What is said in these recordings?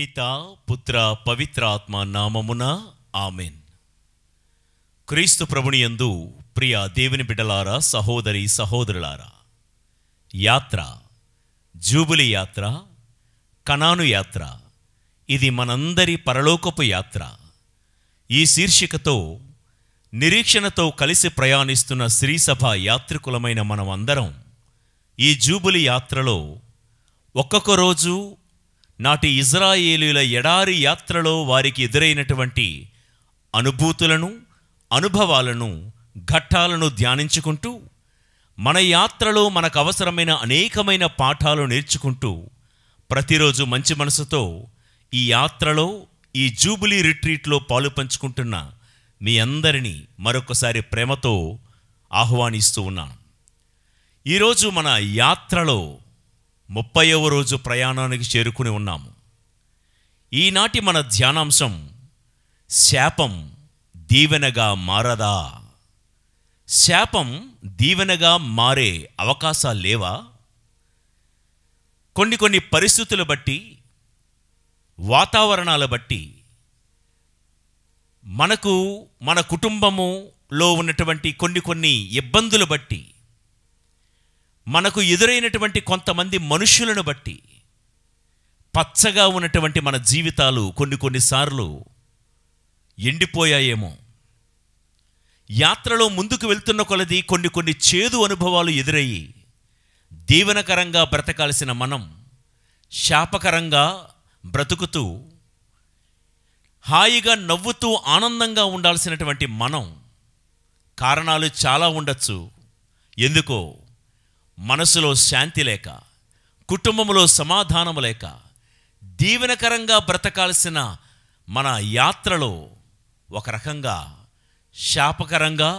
పితా పుత్ర పవిత్రాత్మ నామమున ఆమెన్. క్రీస్తు ప్రభుని యందు ప్రియ దేవుని బిడ్డలారా, సహోదరి సహోదరులారా, యాత్ర, జూబిలీ యాత్ర, కనాను యాత్ర, ఇది మనందరి పరలోకపు యాత్ర. ఈ శీర్షికతో నిరీక్షణతో కలిసి ప్రయాణిస్తున్న శ్రీసభ యాత్రికులమైన మనం అందరం ఈ జూబిలీ యాత్రలో ఒక్కొక్క రోజు నాటి ఇజ్రాయేలీల ఎడారి యాత్రలో వారికి ఎదురైనటువంటి అనుభూతులను, అనుభవాలను, ఘట్టాలను ధ్యానించుకుంటూ మన యాత్రలో మనకు అవసరమైన అనేకమైన పాఠాలు నేర్చుకుంటూ ప్రతిరోజు మంచి మనసుతో ఈ యాత్రలో, ఈ జూబిలీ రిట్రీట్లో పాలు పంచుకుంటున్న మీ అందరినీ మరొకసారి ప్రేమతో ఆహ్వానిస్తూ ఉన్నాను. ఈరోజు మన యాత్రలో 30వ రోజు ప్రయాణానికి చేరుకుని ఉన్నాము. ఈనాటి మన ధ్యానాంశం శాపం దీవెనగా మారదా? శాపం దీవెనగా మారే అవకాశాలు లేవా? కొన్ని పరిస్థితులు బట్టి, వాతావరణాల బట్టి, మనకు మన కుటుంబములో ఉన్నటువంటి కొన్ని ఇబ్బందులు బట్టి, మనకు ఎదురైనటువంటి కొంతమంది మనుషులను బట్టి పచ్చగా ఉన్నటువంటి మన జీవితాలు కొన్నిసార్లు ఎండిపోయాయేమో. యాత్రలో ముందుకు వెళ్తున్న కొలది కొన్ని చేదు అనుభవాలు ఎదురయ్యి దీవెనకరంగా బ్రతకాల్సిన మనం శాపకరంగా బ్రతుకుతూ హాయిగా నవ్వుతూ ఆనందంగా ఉండాల్సినటువంటి మనం, కారణాలు చాలా ఉండొచ్చు, ఎందుకో మనసులో శాంతి లేక, కుటుంబంలో సమాధానం లేక, దీవెనకరంగా బ్రతకాల్సిన మన యాత్రలో ఒక రకంగా శాపకరంగా,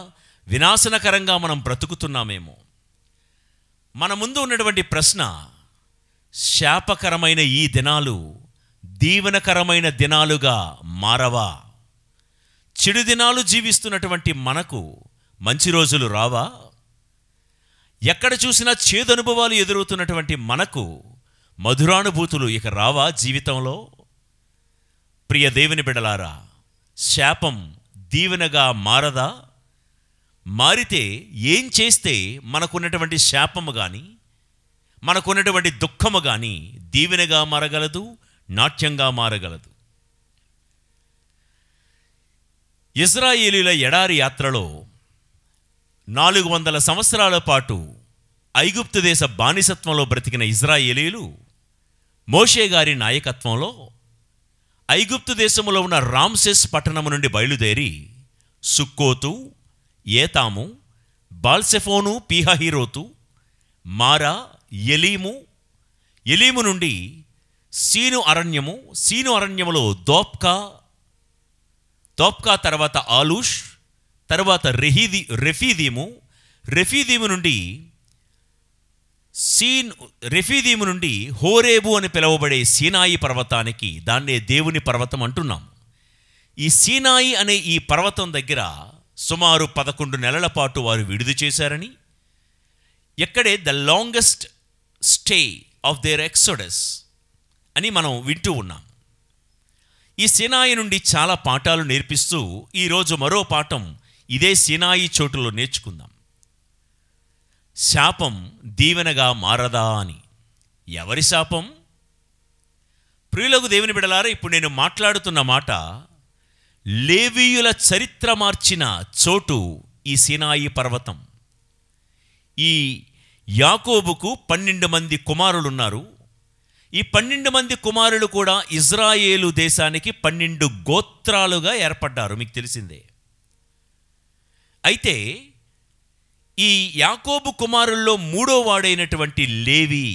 వినాశనకరంగా మనం బ్రతుకుతున్నామేమో. మన ముందు ఉన్నటువంటి ప్రశ్న, శాపకరమైన ఈ దినాలు దీవెనకరమైన దినాలుగా మారవా? చెడు దినాలు జీవిస్తున్నటువంటి మనకు మంచి రోజులు రావా? ఎక్కడ చూసినా చేదు అనుభవాలు ఎదురవుతున్నటువంటి మనకు మధురానుభూతులు ఇక రావా జీవితంలో? ప్రియ దేవుని బిడ్డలారా, శాపం దీవెనగా మారదా? మారితే ఏం చేస్తే మనకున్నటువంటి శాపము కానీ, మనకున్నటువంటి దుఃఖము కానీ దీవెనగా మారగలదు, నాట్యంగా మారగలదు? ఇజ్రాయేలీల ఎడారి యాత్రలో 400 సంవత్సరాల పాటు ఐగుప్తు దేశ బానిసత్వంలో బ్రతికిన ఇజ్రాయేలీలు మోషే గారి నాయకత్వంలో ఐగుప్తు దేశంలో ఉన్న రామ్సెస్ పట్టణము నుండి బయలుదేరి సుక్కోతు, ఏతాము, బాల్సెఫోను, పీహహీరోతు, మారా, ఎలీము నుండి సీను అరణ్యములో దోప్కా తర్వాత ఆలూష్, తర్వాత రెఫీదీము నుండి హోరేబు అని పిలువబడే సీనాయి పర్వతానికి, దాన్నే దేవుని పర్వతం అంటున్నాం. ఈ సీనాయి అనే ఈ పర్వతం దగ్గర సుమారు 11 నెలల పాటు వారు విడుదల చేశారని, ఎక్కడే the longest stay of their exodus అని మనం వింటూ ఉన్నాం. ఈ సీనాయి నుండి చాలా పాఠాలు నేర్పిస్తూ ఈరోజు మరో పాఠం ఇదే సీనాయి చోటులో నేర్చుకుందాం. శాపం దీవెనగా మారదా అని. ఎవరి శాపం? ప్రియులకు దేవుని బిడ్డలారా, ఇప్పుడు నేను మాట్లాడుతున్న మాట లేవీయుల చరిత్ర మార్చిన చోటు ఈ సీనాయి పర్వతం. ఈ యాకోబుకు 12 మంది కుమారులున్నారు. ఈ 12 మంది కుమారులు కూడా ఇజ్రాయేలు దేశానికి 12 గోత్రాలుగా ఏర్పడ్డారు, మీకు తెలిసిందే. అయితే ఈ యాకోబు కుమారుల్లో 3వ వాడైనటువంటి లేవి,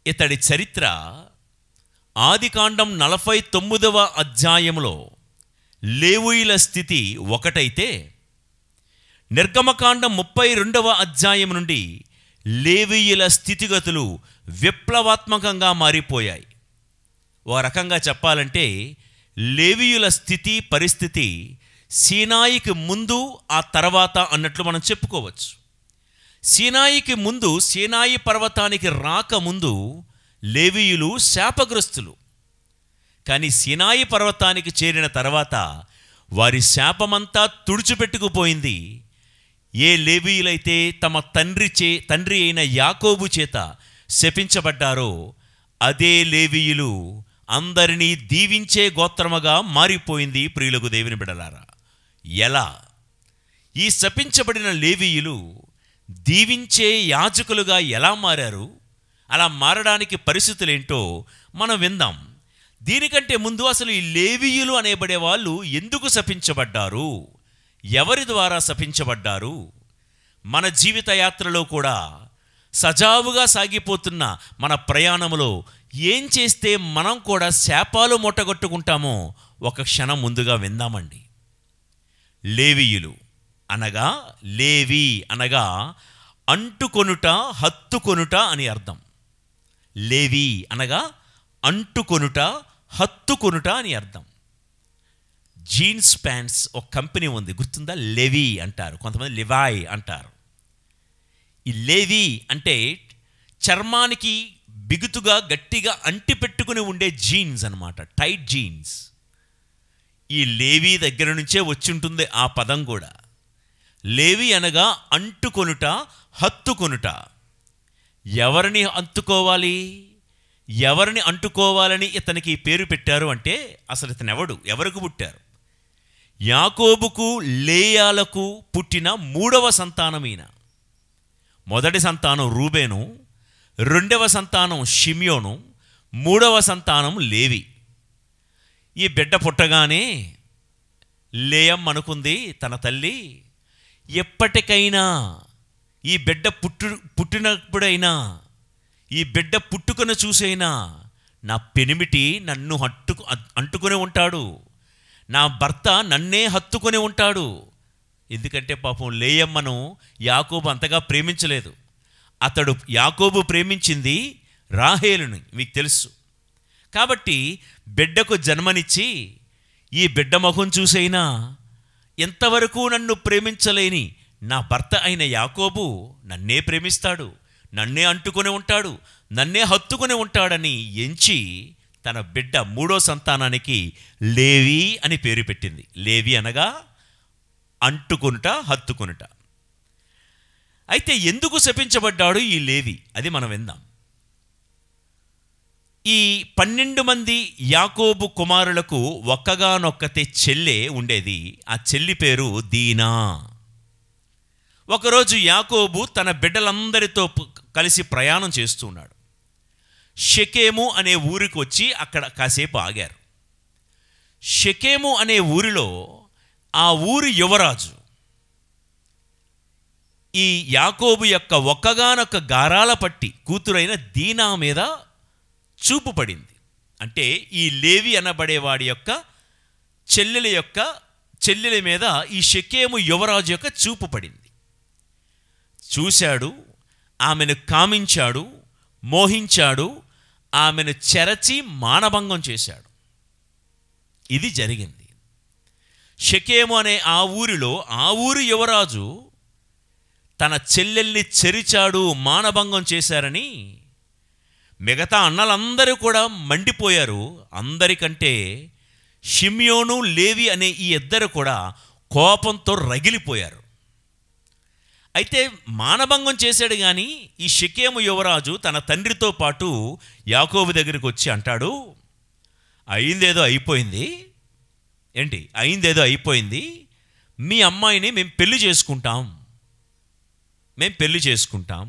ఇతడి చరిత్ర ఆదికాండం 49వ అధ్యాయంలో లేవీయుల స్థితి ఒకటైతే, నిర్గమకాండం 32వ అధ్యాయం నుండి లేవీయుల స్థితిగతులు విప్లవాత్మకంగా మారిపోయాయి. ఓ రకంగా చెప్పాలంటే లేవీయుల స్థితి పరిస్థితి సీనాయికి ముందు ఆ తర్వాత అన్నట్లు మనం చెప్పుకోవచ్చు. సీనాయికి ముందు, సీనాయి పర్వతానికి రాకముందు లేవీయులు శాపగ్రస్తులు. కానీ సీనాయి పర్వతానికి చేరిన తర్వాత వారి శాపమంతా తుడిచిపెట్టుకుపోయింది. ఏ లేవీయులైతే తమ తండ్రి అయిన యాకోబు చేత శపించబడ్డారో అదే లేవీయులు అందరినీ దీవించే గోత్రముగా మారిపోయింది. ప్రియులకు దేవుని బిడ్డలారా, ఎలా ఈ శపించబడిన లేవీయులు దీవించే యాజకులుగా ఎలా మారారు? అలా మారడానికి పరిస్థితులేంటో మనం విందాం. దీనికంటే ముందు అసలు ఈ లేవీయులు అనేబడే వాళ్ళు ఎందుకు శపించబడ్డారు, ఎవరి ద్వారా శపించబడ్డారు? మన జీవిత యాత్రలో కూడా సజావుగా సాగిపోతున్న మన ప్రయాణంలో ఏం చేస్తే మనం కూడా శాపాలు మూటగొట్టుకుంటామో ఒక క్షణం ముందుగా విందామండి. లేవీయులు అనగా, లేవి అనగా అంటుకొనుట, హత్తుకొనుట అని అర్థం. లేవి అనగా అంటుకొనుట, హత్తుకొనుట అని అర్థం. జీన్స్ ప్యాంట్స్ ఒక కంపెనీ ఉంది, గుర్తుందా? లెవి అంటారు, కొంతమంది లివాయ్ అంటారు. ఈ లేవి అంటే చర్మానికి బిగుతుగా గట్టిగా అంటి పెట్టుకుని ఉండే జీన్స్ అన్నమాట, టైట్ జీన్స్. ఈ లేవి దగ్గర నుంచే వచ్చి ఉంటుంది ఆ పదం కూడా. లేవి అనగా అంటుకొనుట, హత్తుకొనుట. ఎవరిని అంటుకోవాలి, ఎవరిని అంటుకోవాలని ఇతనికి పేరు పెట్టారు అంటే అసలు ఇతను ఎవరికి పుట్టారు? యాకోబుకు లేయాలకు పుట్టిన 3వ సంతానం ఈయన. మొదటి సంతానం రూబేను, 2వ సంతానం షిమ్యోను, 3వ సంతానం లేవి. ఈ బిడ్డ పుట్టగానే లేయమ్మ అనుకుంది తన తల్లి, ఎప్పటికైనా ఈ బిడ్డ పుట్టినప్పుడైనా, ఈ బిడ్డ పుట్టుకను చూసైనా నా పెనిమిటి నన్ను అంటుకొని ఉంటాడు, నా భర్త నన్నే హత్తుకొని ఉంటాడు. ఎందుకంటే పాపం లేయమ్మను యాకోబు అంతగా ప్రేమించలేదు. యాకోబు ప్రేమించింది రాహేలుని, మీకు తెలుసు. కాబట్టి బిడ్డకు జన్మనిచ్చి ఈ బిడ్డ ముఖం చూసైనా ఎంతవరకు నన్ను ప్రేమించలేని నా భర్త అయిన యాకోబు నన్నే ప్రేమిస్తాడు, నన్నే అంటుకొని ఉంటాడు, నన్నే హత్తుకొని ఉంటాడని ఎంచి తన బిడ్డ 3వ సంతానానికి లేవి అని పేరు పెట్టింది. లేవి అనగా అంటుకొనుట, హత్తుకొనుట. అయితే ఎందుకు శపించబడ్డాడు ఈ లేవి, అది మనం విందాం. ఈ 12 మంది యాకోబు కుమారులకు ఒక్కగానొక్కతే చెల్లె ఉండేది. ఆ చెల్లి పేరు దీనా. ఒకరోజు యాకోబు తన బిడ్డలందరితో కలిసి ప్రయాణం చేస్తున్నాడు. షెకెము అనే ఊరికి వచ్చి అక్కడ కాసేపు ఆగారు. షెకెము అనే ఊరిలో ఆ ఊరి యువరాజు ఈ యాకోబు యొక్క ఒక్కగానొక్క గారాల పట్టి కూతురైన దీనా మీద చూపు పడింది. అంటే ఈ లేవి అనబడేవాడి యొక్క చెల్లెల మీద ఈ షెకెము యువరాజు యొక్క చూపు పడింది. చూశాడు, ఆమెను కామించాడు, మోహించాడు, ఆమెను చెరచి మానభంగం చేశాడు. ఇది జరిగింది. షెకెము అనే ఆ ఊరిలో ఆ ఊరి యువరాజు తన చెల్లెల్ని చెరిచాడు, మానభంగం చేశారని మిగతా అన్నలందరూ కూడా మండిపోయారు. అందరికంటే షిమ్యోను, లేవి అనే ఈ ఇద్దరు కూడా కోపంతో రగిలిపోయారు. అయితే మానభంగం చేశాడు కానీ ఈ షెకెము యువరాజు తన తండ్రితో పాటు యాకోబు దగ్గరికి వచ్చి అంటాడు, అయిందేదో అయిపోయింది, అయిందేదో అయిపోయింది, మీ అమ్మాయిని మేము పెళ్లి చేసుకుంటాం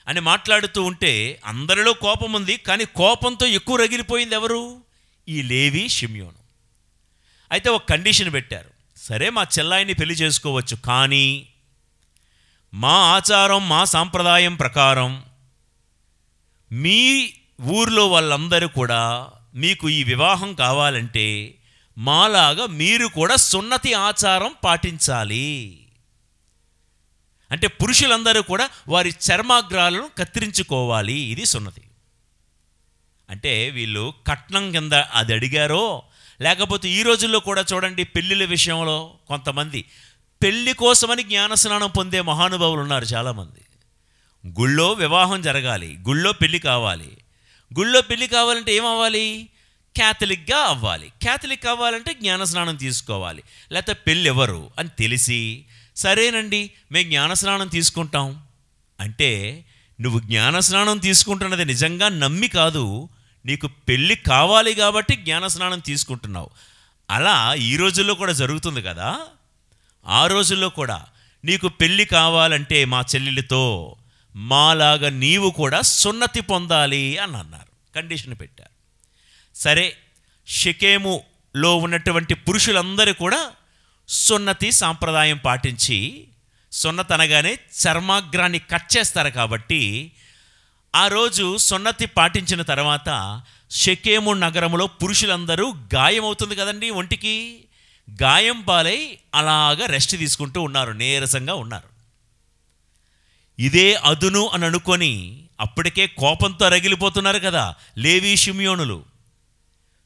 అని మాట్లాడుతూ ఉంటే అందరిలో కోపం ఉంది. కానీ కోపంతో ఎక్కువ రగిలిపోయింది ఎవరు? ఈ లేవి, షిమ్యోను. అయితే ఒక కండిషన్ పెట్టారు. సరే, మా చెల్లాయిని పెళ్లి చేసుకోవచ్చు, కానీ మా ఆచారం, మా సాంప్రదాయం ప్రకారం మీ ఊర్లో వాళ్ళందరూ కూడా మీకు ఈ వివాహం కావాలంటే మాలాగా మీరు కూడా సున్నతి ఆచారం పాటించాలి. అంటే పురుషులందరూ కూడా వారి చర్మాగ్రాలను కత్తిరించుకోవాలి, ఇది సున్నతి. అంటే వీళ్ళు కట్నం కింద అది అడిగారో, లేకపోతే ఈ రోజుల్లో కూడా చూడండి పెళ్ళిళ్ళ విషయంలో కొంతమంది పెళ్లి కోసమని జ్ఞానస్నానం పొందే మహానుభావులు ఉన్నారు చాలామంది. గుళ్ళో వివాహం జరగాలి, గుళ్ళో పెళ్ళి కావాలి. గుళ్ళో పెళ్ళి కావాలంటే ఏమవ్వాలి? క్యాథలిక్గా అవ్వాలి. క్యాథలిక్ అవ్వాలంటే జ్ఞానస్నానం తీసుకోవాలి. లేకపోతే పెళ్ళి ఎవరు అని తెలిసి, సరేనండి మేము జ్ఞానస్నానం తీసుకుంటాం అంటే, నువ్వు జ్ఞానస్నానం తీసుకుంటున్నది నిజంగా నమ్మి కాదు, నీకు పెళ్ళి కావాలి కాబట్టి జ్ఞానస్నానం తీసుకుంటున్నావు. అలా ఈ రోజుల్లో కూడా జరుగుతుంది కదా. ఆ రోజుల్లో కూడా నీకు పెళ్ళి కావాలంటే మా చెల్లెలితో మాలాగా నీవు కూడా సున్నతి పొందాలి అని అన్నారు, కండిషన్ పెట్టారు. సరే, షెకెములో ఉన్నటువంటి పురుషులందరూ కూడా సున్నతి సాంప్రదాయం పాటించి, సున్నతి అనగానే చర్మాగ్రాన్ని కట్ చేస్తారు కాబట్టి, ఆ రోజు సున్నతి పాటించిన తర్వాత షెకెము నగరంలో పురుషులందరూ గాయమవుతుంది కదండి, ఒంటికి గాయం పాలై అలాగా రెస్ట్ తీసుకుంటూ ఉన్నారు, నీరసంగా ఉన్నారు. ఇదే అదును అని అనుకొని అప్పటికే కోపంతో రగిలిపోతున్నారు కదా లేవీ షిమ్యోనులు.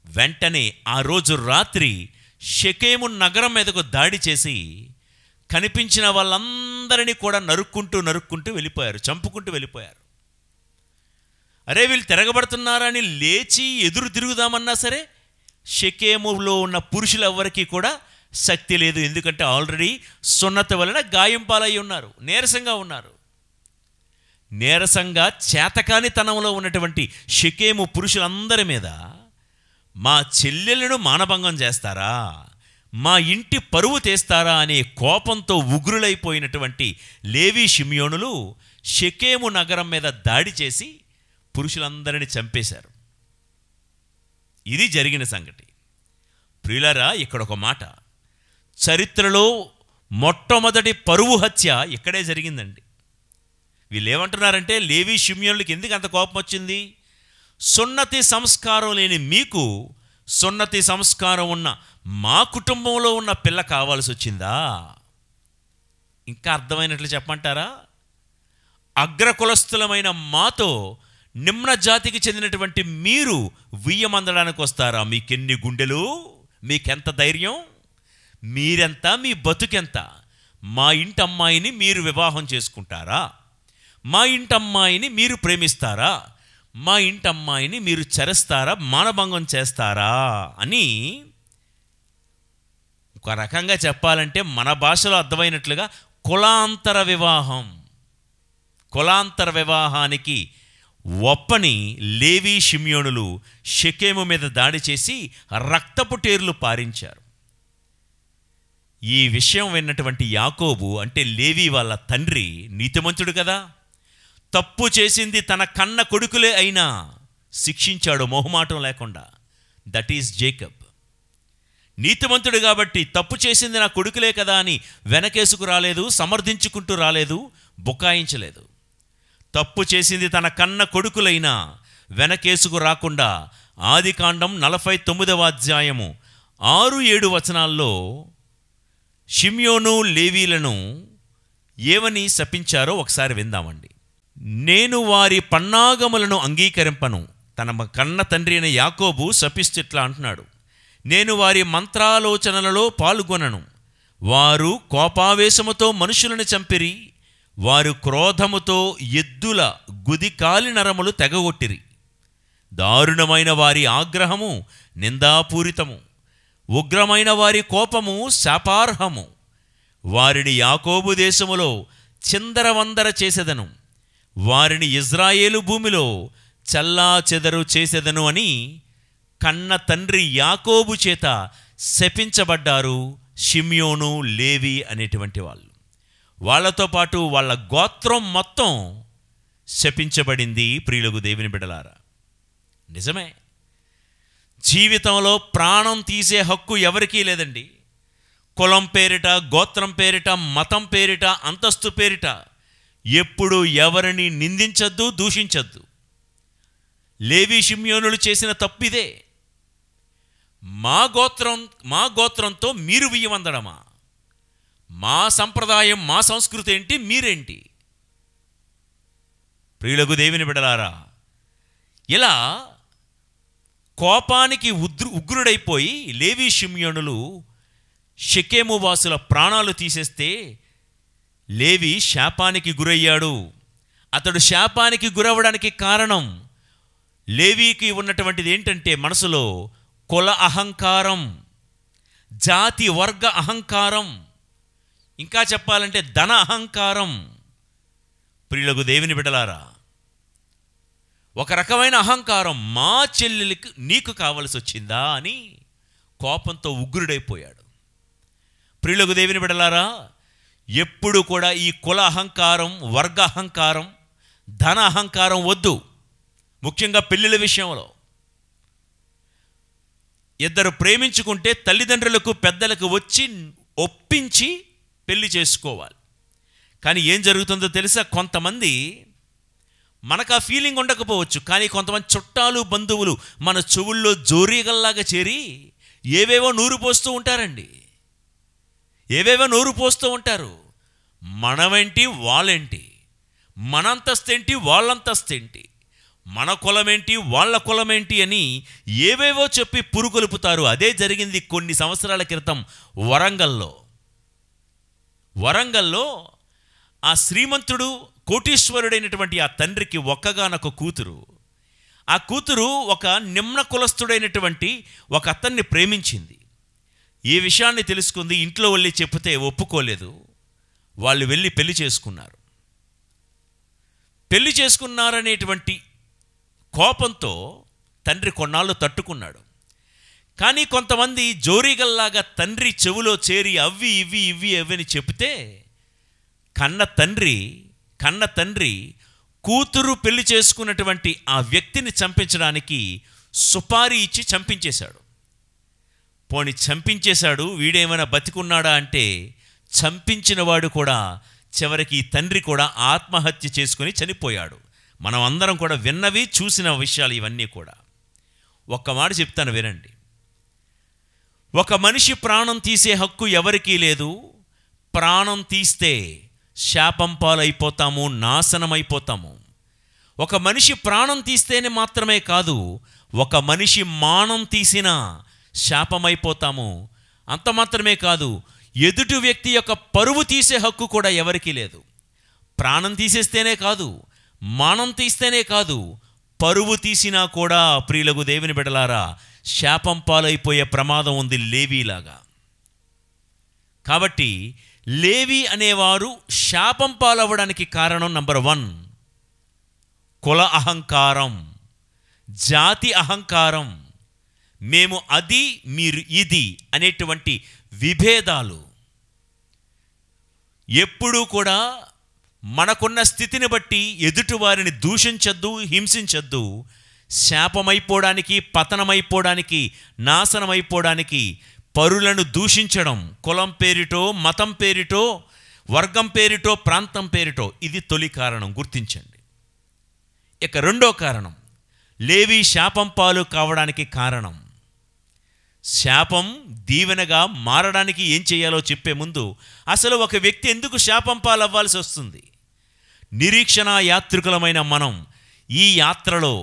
వెంటనే ఆ రోజు రాత్రి షెకెము నగరం మీదకు దాడి చేసి కనిపించిన వాళ్ళందరినీ కూడా నరుక్కుంటూ వెళ్ళిపోయారు, చంపుకుంటూ వెళ్ళిపోయారు. అరే వీళ్ళు తిరగబడుతున్నారని లేచి ఎదురు తిరుగుదామన్నా సరే షెకెములో ఉన్న పురుషులెవ్వరికీ కూడా శక్తి లేదు. ఎందుకంటే ఆల్రెడీ సున్నతి వలన గాయం పాలై ఉన్నారు, నీరసంగా ఉన్నారు. నీరసంగా చేతకానితనంలో ఉన్నటువంటి షెకెము పురుషులందరి మీద మా చెల్లెలను మానభంగం చేస్తారా, మా ఇంటి పరువు తీస్తారా అనే కోపంతో ఉగ్రులైపోయినటువంటి లేవీ షిమ్యోనులు షెకెము నగరం మీద దాడి చేసి పురుషులందరినీ చంపేశారు. ఇది జరిగిన సంగతి. ప్రియులారా, ఇక్కడ ఒక మాట, చరిత్రలో మొట్టమొదటి పరువు హత్య ఇక్కడే జరిగిందండి. వీళ్ళు ఏమంటున్నారంటే, లేవీ షిమ్యోనులకి ఎందుకు అంత కోపం వచ్చింది? సున్నతి సంస్కారం లేని మీకు సున్నతి సంస్కారం ఉన్న మా కుటుంబంలో ఉన్న పిల్ల కావాల్సి వచ్చిందా? ఇంకా అర్థమైనట్లు చెప్పమంటారా? అగ్రకులస్థులమైన మాతో నిమ్న జాతికి చెందినటువంటి మీరు వియ్యమందడానికి వస్తారా? మీకెన్ని గుండెలు, మీకెంత ధైర్యం, మీరెంత, మీ బతుకెంత? మా ఇంటి అమ్మాయిని మీరు వివాహం చేసుకుంటారా? మా ఇంటి అమ్మాయిని మీరు ప్రేమిస్తారా? మా ఇంటి అమ్మాయిని మీరు చెరస్తారా, మానభంగం చేస్తారా అని, ఒక రకంగా చెప్పాలంటే మన భాషలో అర్థమైనట్లుగా కులాంతర వివాహానికి ఒప్పని లేవీ షిమ్యోనులు షెకెము మీద దాడి చేసి రక్తపు టేర్లు పారించారు. ఈ విషయం విన్నటువంటి యాకోబు, అంటే లేవీ వాళ్ళ తండ్రి, నీతిమంతుడు కదా, తప్పు చేసింది తన కన్న కొడుకులే అయినా శిక్షించాడు మొహమాటం లేకుండా. That is Jacob. నీతిమంతుడు కాబట్టి తప్పు చేసింది నా కొడుకులే కదా అని వెనకేసుకు రాలేదు, సమర్థించుకుంటూ రాలేదు, బుకాయించలేదు. తప్పు చేసింది తన కన్న కొడుకులైనా వెనకేసుకు రాకుండా ఆదికాండం 49వ అధ్యాయము 6-7 వచనాల్లో షిమ్యోను లేవీలను ఏమని శపించారో ఒకసారి విందామండి. నేను వారి పన్నాగములను అంగీకరింపను. తన కన్న తండ్రి అయిన యాకోబు శపిస్తూ ఇట్లా అంటున్నాడు, నేను వారి మంత్రాలోచనలలో పాల్గొనను. వారు కోపావేశముతో మనుషులను చంపిరి, వారు క్రోధముతో ఎద్దుల గుదికాలి నరములు తెగగొట్టిరి. దారుణమైన వారి ఆగ్రహము నిందాపూరితము, ఉగ్రమైన వారి కోపము శాపార్హము. వారిని యాకోబు దేశములో చిందరవందర చేసెదను, వారిని ఇజ్రాయేలు భూమిలో చల్లా చెదరు చేసెదను అని కన్న తండ్రి యాకోబు చేత శపించబడ్డారు షిమ్యోను, లేవి అనేటువంటి వాళ్ళు. వాళ్ళతో పాటు వాళ్ళ గోత్రం మొత్తం శపించబడింది. ప్రియులకు దేవుని బిడ్డలారా, నిజమే, జీవితంలో ప్రాణం తీసే హక్కు ఎవరికీ లేదండి. కులం పేరిట, గోత్రం పేరిట, మతం పేరిట, అంతస్తు పేరిట ఎప్పుడు ఎవరిని నిందించద్దు, దూషించద్దు. లేవీ షిమ్యోనులు చేసిన తప్పిదే. మా గోత్రంతో మీరు వియ్యమందడమా? మా సంప్రదాయం, మా సంస్కృతి ఏంటి, మీరేంటి? ప్రియులకు దేవుని బిడ్డలారా, ఇలా కోపానికి ఉగ్రుడైపోయి లేవీ షిమ్యోనులు షెకెము వాసుల ప్రాణాలు తీసేస్తే లేవి శాపానికి గురయ్యాడు. అతడు శాపానికి గురవడానికి కారణం లేవీకి ఉన్నటువంటిది ఏంటంటే మనసులో కుల అహంకారం, జాతి వర్గ అహంకారం, ఇంకా చెప్పాలంటే ధన అహంకారం. ప్రియులకు దేవుని బిడ్డలారా, ఒక రకమైన అహంకారం. మా చెల్లెలికి నీకు కావలసి వచ్చిందా అని కోపంతో ఉగ్రుడైపోయాడు. ప్రియులకు దేవుని బిడ్డలారా, ఎప్పుడు కూడా ఈ కుల అహంకారం, వర్గ అహంకారం, ధన అహంకారం వద్దు. ముఖ్యంగా పెళ్ళిళ్ళ విషయంలో ఇద్దరు ప్రేమించుకుంటే తల్లిదండ్రులకు పెద్దలకు వచ్చి ఒప్పించి పెళ్లి చేసుకోవాలి. కానీ ఏం జరుగుతుందో తెలుసా? కొంతమంది, మనకు ఆ ఫీలింగ్ ఉండకపోవచ్చు, కానీ కొంతమంది చుట్టాలు బంధువులు మన చెవుల్లో జోరీగల్లాగా చేరి ఏవేవో నూరు పోస్తూ ఉంటారండి. ఏవేవో నూరు పోస్తూ ఉంటారు. మనమేంటి వాళ్ళేంటి, మనంతస్తేంటి వాళ్ళంతస్తేంటి, మన కులమేంటి వాళ్ళ కులమేంటి అని ఏవేవో చెప్పి పురుగొలుపుతారు. అదే జరిగింది కొన్ని సంవత్సరాల క్రితం వరంగల్లో ఆ శ్రీమంతుడు కోటీశ్వరుడైనటువంటి ఆ తండ్రికి ఒక్కగానొక కూతురు. ఆ కూతురు ఒక నిమ్న కులస్థుడైనటువంటి ఒక అతన్ని ప్రేమించింది. ఈ విషయాన్ని తెలుసుకుంది. ఇంట్లో వెళ్ళి చెప్తే ఒప్పుకోలేదు. వాళ్ళు వెళ్ళి పెళ్లి చేసుకున్నారు. పెళ్లి చేసుకున్నారనేటువంటి కోపంతో తండ్రి కొన్నాళ్ళు తట్టుకున్నాడు. కానీ కొంతమంది జోరీగల్లాగా తండ్రి చెవులో చేరి అవి ఇవి ఇవి అవని చెప్తే కన్న తండ్రి కూతురు పెళ్లి చేసుకున్నటువంటి ఆ వ్యక్తిని చంపించడానికి సుపారీ ఇచ్చి చంపించేశాడు. పోని చంపించేశాడు, వీడేమైనా బతికున్నాడా అంటే చంపించిన వాడు కూడా చివరికి తండ్రి కూడా ఆత్మహత్య చేసుకుని చనిపోయాడు. మనం అందరం కూడా విన్నవి చూసిన విషయాలు ఇవన్నీ కూడా. ఒక్క మాట చెప్తాను వినండి. ఒక మనిషి ప్రాణం తీసే హక్కు ఎవరికీ లేదు. ప్రాణం తీస్తే శాపం పాలైపోతాము, నాశనమైపోతాము. ఒక మనిషి ప్రాణం తీస్తేనే మాత్రమే కాదు, ఒక మనిషి మానం తీసినా శాపమైపోతాము. అంత మాత్రమే కాదు, ఎదుటి వ్యక్తి యొక్క పరువు తీసే హక్కు కూడా ఎవరికీ లేదు. ప్రాణం తీసేస్తేనే కాదు, మానం తీస్తేనే కాదు, పరువు తీసినా కూడా ప్రియులకు దేవుని బిడ్డలారా శాపం పాలైపోయే ప్రమాదం ఉంది లేవీలాగా. కాబట్టి లేవి అనేవారు శాపం పాలవ్వడానికి కారణం నంబర్ 1 కుల అహంకారం, జాతి అహంకారం. మేము అది, మీరు ఇది అనేటువంటి విభేదాలు. ఎప్పుడూ కూడా మనకున్న స్థితిని బట్టి ఎదుటివారిని దూషించద్దు, హింసించద్దు. శాపమైపోవడానికి, పతనమైపోవడానికి, నాశనమైపోవడానికి పరులను దూషించడం, కులం పేరిటో, మతం పేరిటో, వర్గం పేరిటో, ప్రాంతం పేరిటో, ఇది తొలి కారణం, గుర్తించండి. ఇక రెండో కారణం, లేవి శాపం పాలు కావడానికి కారణం. శాపం దీవెనగా మారడానికి ఏం చేయాలో చెప్పే ముందు అసలు ఒక వ్యక్తి ఎందుకు శాపం పాలవ్వాల్సి వస్తుంది? నిరీక్షణ యాత్రికులమైన మనం ఈ యాత్రలో,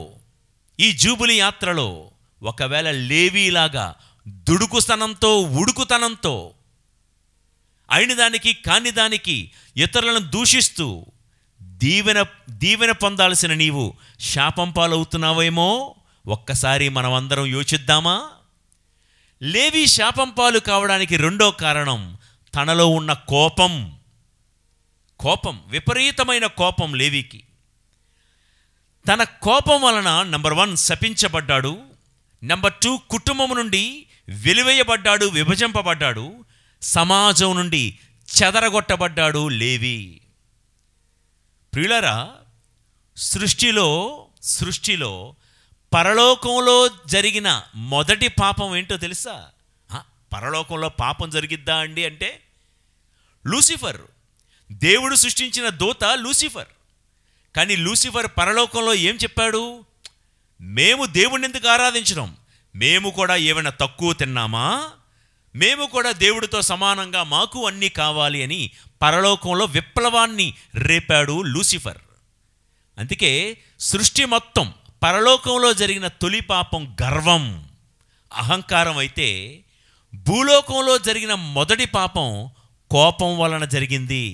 ఈ జూబిలీ యాత్రలో ఒకవేళ లేవీలాగా దుడుకుతనంతో, ఉడుకుతనంతో, అయిన దానికి కాని దానికి ఇతరులను దూషిస్తూ దీవెన పొందాల్సిన నీవు శాపం పాలవుతున్నావేమో ఒక్కసారి మనం అందరం యోచిద్దామా? లేవి శాపం పాలు కావడానికి రెండో కారణం తనలో ఉన్న కోపం, విపరీతమైన కోపం లేవికి. తన కోపం వలన నంబర్ 1 శపించబడ్డాడు, నంబర్ 2 కుటుంబం నుండి వెలివేయబడ్డాడు, విభజింపబడ్డాడు, సమాజం నుండి చెదరగొట్టబడ్డాడు లేవి. ప్రియులారా, సృష్టిలో పరలోకంలో జరిగిన మొదటి పాపం ఏంటో తెలుసా? పరలోకంలో పాపం జరిగిద్దా అండి అంటే లూసిఫర్. దేవుడు సృష్టించిన దూత లూసిఫర్. కానీ లూసిఫర్ పరలోకంలో ఏం చెప్పాడు? మేము దేవుడిని ఎందుకు ఆరాధించడం? మేము కూడా ఏమైనా తక్కువ తిన్నామా? మేము కూడా దేవుడితో సమానంగా మాకు అన్నీ కావాలి అని పరలోకంలో విప్లవాన్ని రేపాడు లూసిఫర్. అందుకే సృష్టి మొత్తం పరలోకంలో జరిగిన తొలి పాపం గర్వం, అహంకారం అయితే భూలోకంలో జరిగిన మొదటి పాపం కోపం వలన జరిగింది.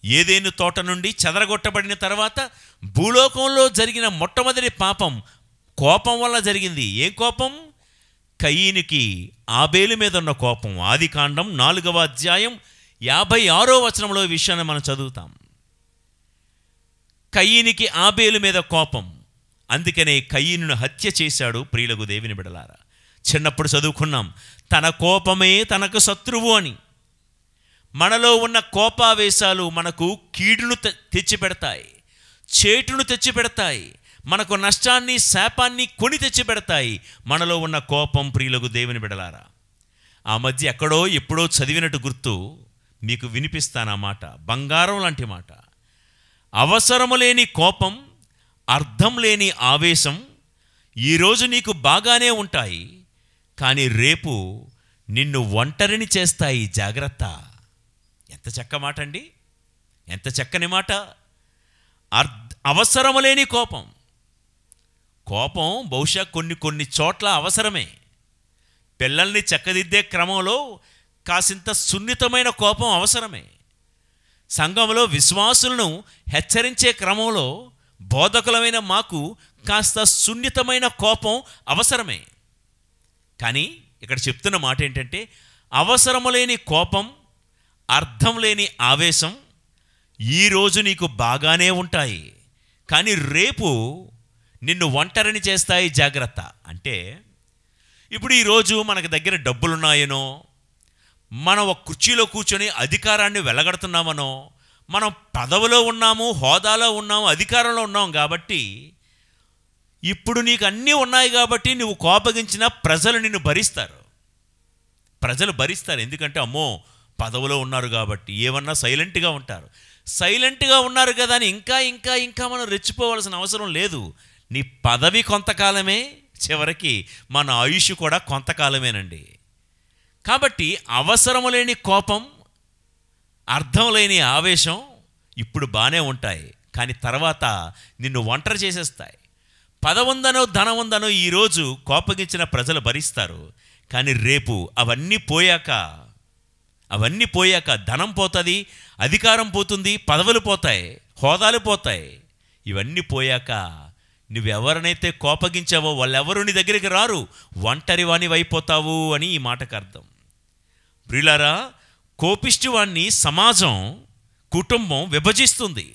ఏదెను తోట నుండి చెదరగొట్టబడిన తర్వాత భూలోకంలో జరిగిన మొట్టమొదటి పాపం కోపం వల్ల జరిగింది. ఏం కోపం? కయీనుకి ఆబేలు మీద ఉన్న కోపం. ఆదికాండం 4వ అధ్యాయం 56వ వచనంలో ఈ విషయాన్ని మనం చదువుతాం. కయీనుకి ఆబేలు మీద కోపం, అందుకనే కయీనును హత్య చేశాడు. ప్రియులకు దేవుని బిడలారా, చిన్నప్పుడు చదువుకున్నాం, తన కోపమే తనకు శత్రువు అని. మనలో ఉన్న కోపావేశాలు మనకు కీడును తెచ్చిపెడతాయి, చేటును తెచ్చిపెడతాయి, మనకు నష్టాన్ని శాపాన్ని కొని తెచ్చిపెడతాయి. మనలో ఉన్న కోపం ప్రియులకు దేవుని బిడలారా. ఆ మధ్య ఎక్కడో ఎప్పుడో చదివినట్టు గుర్తు, మీకు వినిపిస్తాను ఆ మాట. బంగారం లాంటి మాట. అవసరము లేని కోపం, అర్థం లేని ఆవేశం ఈరోజు నీకు బాగానే ఉంటాయి, కానీ రేపు నిన్ను ఒంటరిని చేస్తాయి. జాగ్రత్త. ఎంత చక్క మాట అండి, ఎంత చక్కని మాట. అవసరము లేని కోపం. కోపం బహుశా కొన్ని చోట్ల అవసరమే. పిల్లల్ని చక్కదిద్దే క్రమంలో కాసింత సున్నితమైన కోపం అవసరమే. సంఘంలో విశ్వాసులను హెచ్చరించే క్రమంలో బోధకులమైన మాకు కాస్త సున్నితమైన కోపం అవసరమే. కానీ ఇక్కడ చెప్తున్న మాట ఏంటంటే, అవసరము లేని కోపం, అర్థం లేని ఆవేశం ఈరోజు నీకు బాగానే ఉంటాయి, కానీ రేపు నిన్ను ఒంటరిని చేస్తాయి. జాగ్రత్త. అంటే ఇప్పుడు ఈరోజు మనకి దగ్గర డబ్బులున్నాయనో, మనం ఒక కుర్చీలో కూర్చొని అధికారాన్ని వెలగడుతున్నామనో, మనం పదవిలో ఉన్నాము, హోదాలో ఉన్నాము, అధికారంలో ఉన్నాం కాబట్టి, ఇప్పుడు నీకు అన్నీ ఉన్నాయి కాబట్టి నువ్వు కోపగించిన ప్రజలు నిన్ను భరిస్తారు. ప్రజలు భరిస్తారు. ఎందుకంటే అమ్మో పదవిలో ఉన్నారు కాబట్టి ఏమన్నా సైలెంట్గా ఉంటారు. సైలెంట్గా ఉన్నారు కదా అని ఇంకా ఇంకా ఇంకా మనం రెచ్చిపోవాల్సిన అవసరం లేదు. నీ పదవి కొంతకాలమే, చివరికి మన ఆయుష్ కూడా కొంతకాలమేనండి. కాబట్టి అవసరము లేని కోపం, అర్థం లేని ఆవేశం ఇప్పుడు బాగానే ఉంటాయి, కానీ తర్వాత నిన్ను ఒంటరి చేసేస్తాయి. పదవుందనో ధనం ఉందనో ఈరోజు కోపగించిన ప్రజలు భరిస్తారు, కానీ రేపు అవన్నీ పోయాక ధనం పోతుంది, అధికారం పోతుంది, పదవులు పోతాయి, హోదాలు పోతాయి. ఇవన్నీ పోయాక నువ్వెవరినైతే కోపగించావో వాళ్ళెవరు నీ దగ్గరికి రారు, ఒంటరి వాణివి అయిపోతావు అని ఈ మాటకు అర్థం. ప్రియులారా, కోపిష్టివాణ్ణి సమాజం, కుటుంబం విభజిస్తుంది,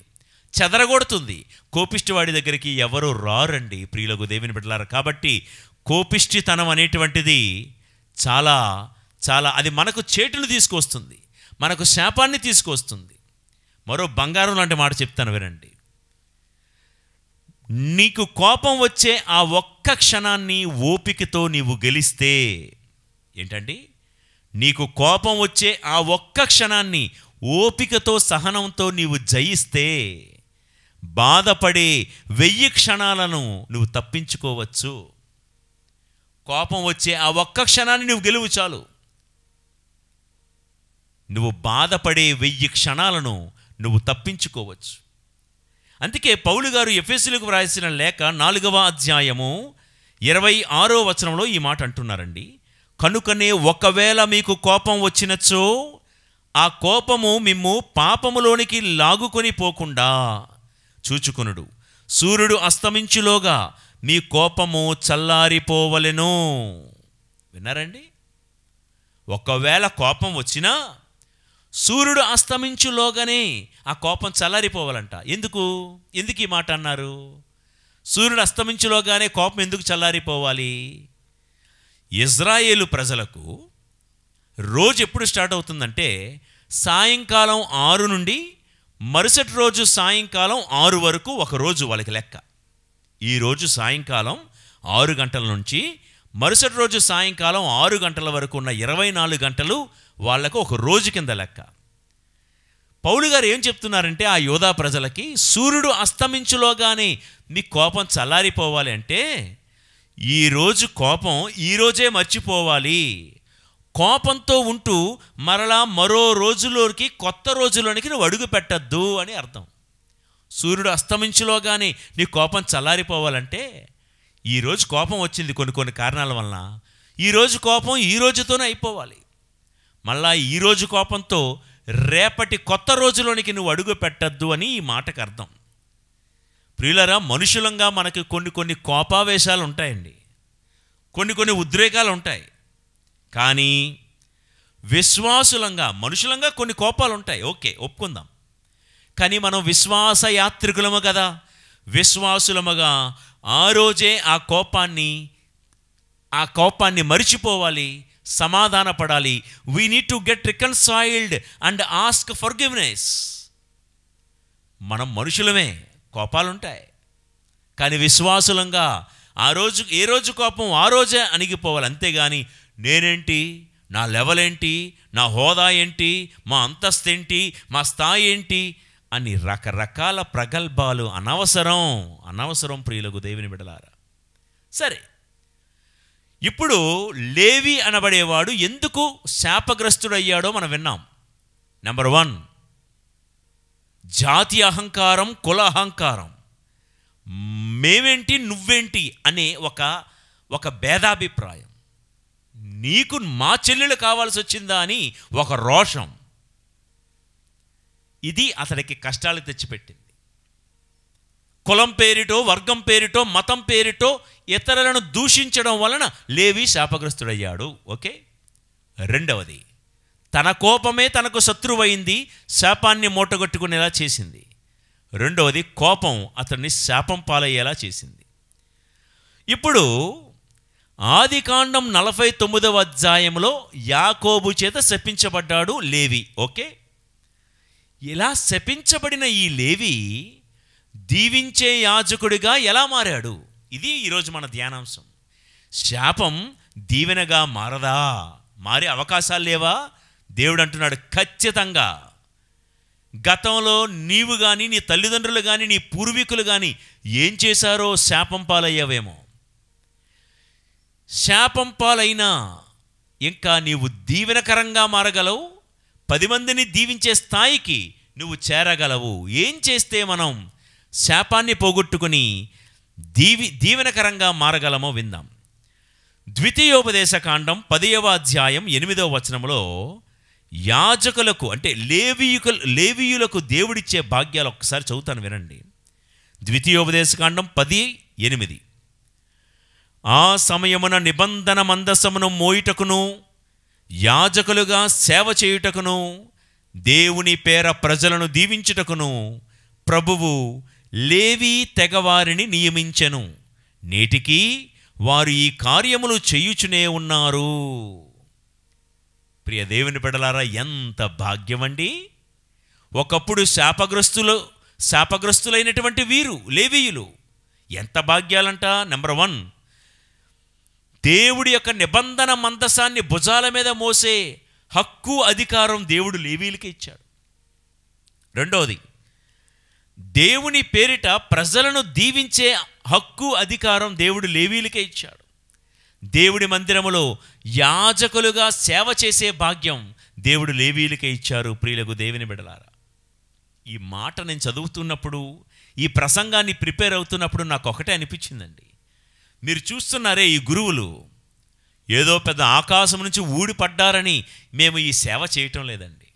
చెదరగొడుతుంది. కోపిష్టివాడి దగ్గరికి ఎవరు రారండి ప్రియులకు దేవుని బిడ్డలారా. కాబట్టి కోపిష్టితనం అనేటువంటిది చాలా చాలా అది మనకు చేటును తీసుకొస్తుంది, మనకు శాపాన్ని తీసుకొస్తుంది. మరో బంగారం లాంటి మాట చెప్తాను వినండి. నీకు కోపం వచ్చే ఆ ఒక్క క్షణాన్ని ఓపికతో నీవు గెలిస్తే, ఏంటండి, నీకు కోపం వచ్చే ఆ ఒక్క క్షణాన్ని ఓపికతో సహనంతో నీవు జయిస్తే, బాధపడే 1000 క్షణాలను నువ్వు తప్పించుకోవచ్చు. కోపం వచ్చే ఆ ఒక్క క్షణాన్ని నువ్వు గెలువు చాలు. నువ్వు బాధపడే 1000 క్షణాలను నువ్వు తప్పించుకోవచ్చు. అందుకే పౌలు గారు ఎఫెసీయులకు వ్రాసిన లేఖ 4వ అధ్యాయము 26వ వచనంలో ఈ మాట అంటున్నారండి. కనుకనే ఒకవేళ మీకు కోపం వచ్చినచో ఆ కోపము మిమ్ము పాపములోనికి లాగుకొని పోకుండా చూచుకొనుడు. సూర్యుడు అస్తమించులోగా మీ కోపము చల్లారిపోవలెను. విన్నారండి? ఒకవేళ కోపం వచ్చినా సూర్యుడు అస్తమించులోగానే ఆ కోపం చల్లారిపోవాలంట. ఎందుకు ఈ మాట అన్నారు? సూర్యుడు అస్తమించులోగానే కోపం ఎందుకు చల్లారిపోవాలి? ఇజ్రాయేలు ప్రజలకు రోజు ఎప్పుడు స్టార్ట్ అవుతుందంటే సాయంకాలం 6 నుండి మరుసటి రోజు సాయంకాలం 6 వరకు ఒక రోజు వాళ్ళకి లెక్క. ఈరోజు సాయంకాలం 6 గంటల నుంచి మరుసటి రోజు సాయంకాలం 6 గంటల వరకు ఉన్న 24 గంటలు వాళ్లకు ఒక రోజు కింద లెక్క. పౌలు గారు ఏం చెప్తున్నారంటే ఆ యోధా ప్రజలకి, సూర్యుడు అస్తమించులోగానే మీ కోపం చల్లారిపోవాలి అంటే ఈరోజు కోపం ఈరోజే మర్చిపోవాలి. కోపంతో ఉంటూ మరలా మరో రోజులోకి, కొత్త రోజులోనికి నువ్వు అడుగు పెట్టద్దు అని అర్థం. సూర్యుడు అస్తమించులోగానే నీ కోపం చల్లారిపోవాలంటే ఈరోజు కోపం వచ్చింది కొన్ని కారణాల వలన, ఈరోజు కోపం ఈ రోజుతోనే అయిపోవాలి. మళ్ళా ఈరోజు కోపంతో రేపటి కొత్త రోజులోనికి నువ్వు అడుగు పెట్టద్దు అని ఈ మాటకు అర్థం. ప్రియులరా, మనుషులంగా మనకి కొన్ని కోపావేశాలు ఉంటాయండి, కొన్ని ఉద్రేకాలు ఉంటాయి. కానీ విశ్వాసులంగా మనుషులంగా కొన్ని కోపాలు ఉంటాయి, ఓకే, ఒప్పుకుందాం. కానీ మనం విశ్వాస యాత్రికులము కదా. విశ్వాసులముగా ఆ రోజే ఆ కోపాన్ని మరిచిపోవాలి, సమాధానపడాలి. We need to get reconciled and ask forgiveness. మనం మనుషులమే, కోపాలుంటాయి. కానీ విశ్వాసులంగా ఏ రోజు కోపం ఆ రోజే అణిగిపోవాలి. అంతేగాని నేనేంటి, నా లెవెల్ ఏంటి, నా హోదా ఏంటి, మా అంతస్తు ఏంటి, మా స్థాయి ఏంటి అని రకరకాల ప్రగల్భాలు అనవసరం ప్రియులకు దేవుని బిడ్డలారా. సరే, ఇప్పుడు లేవి అనబడేవాడు ఎందుకు శాపగ్రస్తుడయ్యాడో మనం విన్నాం. నెంబర్ 1, జాతి అహంకారం, కుల అహంకారం, మేమేంటి నువ్వేంటి అనే ఒక భేదాభిప్రాయం. నీకు మా చెల్లెలు కావాల్సి వచ్చిందా అని ఒక రోషం. ఇది అతడికి కష్టాలు తెచ్చిపెట్టింది. కులం పేరిటో, వర్గం పేరిటో, మతం పేరిటో ఇతరులను దూషించడం వలన లేవి శాపగ్రస్తుడయ్యాడు. ఓకే. రెండవది, తన కోపమే తనకు శత్రువైంది, శాపాన్ని మూటగొట్టుకునేలా చేసింది. రెండవది, కోపం అతన్ని శాపం పాలయ్యేలా చేసింది. ఇప్పుడు ఆదికాండం 49వ అధ్యాయంలో యాకోబు చేత శపించబడ్డాడు లేవి. ఓకే. ఇలా శపించబడిన ఈ లేవి దీవించే యాజకుడిగా ఎలా మారాడు? ఇది ఈరోజు మన ధ్యానాంశం. శాపం దీవెనగా మారదా? మారే అవకాశాలు లేవా? దేవుడు అంటున్నాడు, ఖచ్చితంగా. గతంలో నీవు కానీ, నీ తల్లిదండ్రులు కానీ, నీ పూర్వీకులు కానీ ఏం చేశారో శాపం పాలయ్యావేమో. శాపం పాలైనా ఇంకా నీవు దీవెనకరంగా మారగలవు, 10 మందిని దీవించే స్థాయికి నువ్వు చేరగలవు. ఏం చేస్తే మనం శాపాన్ని పోగొట్టుకుని దీవెనకరంగా మారగలమో విందాం. ద్వితీయోపదేశకాండం 10వ అధ్యాయం 8వ వచనంలో యాజకులకు అంటే లేవీయులకు దేవుడిచ్చే భాగ్యాలు ఒక్కసారి చదువుతాను, వినండి. ద్వితీయోపదేశకాండం 10:8. ఆ సమయమున నిబంధన మందసమును మోయుటకును, యాజకులుగా సేవ చేయుటకును, దేవుని పేర ప్రజలను దీవించుటకును ప్రభువు లేవీ తెగవారిని నియమించెను. నేటికి వారు ఈ కార్యములు చేయుచునే ఉన్నారు. ప్రియ దేవుని బిడ్డలారా, ఎంత భాగ్యమండి! ఒకప్పుడు శాపగ్రస్తులైనటువంటి వీరు లేవీయులు ఎంత భాగ్యాలంట. నెంబర్ 1, దేవుడి యొక్క నిబంధన మందసాన్ని భుజాల మీద మోసే హక్కు, అధికారం దేవుడు లేవీయులకి ఇచ్చాడు. రెండవది, దేవుని పేరిట ప్రజలను దీవించే హక్కు, అధికారం దేవుడు లేవీయులకే ఇచ్చాడు. దేవుడి మందిరములో యాజకులుగా సేవ చేసే భాగ్యం దేవుడు లేవీయులకే ఇచ్చారు. ప్రియులకు దేవుని బిడ్డలారా, ఈ మాట నేను చదువుతున్నప్పుడు, ఈ ప్రసంగాన్ని ప్రిపేర్ అవుతున్నప్పుడు నాకు ఒకటే అనిపించిందండి. మీరు చూస్తున్నారే, ఈ గురువులు ఏదో పెద్ద ఆకాశం నుంచి ఊడిపడ్డారని మేము ఈ సేవ చేయటం లేదండి.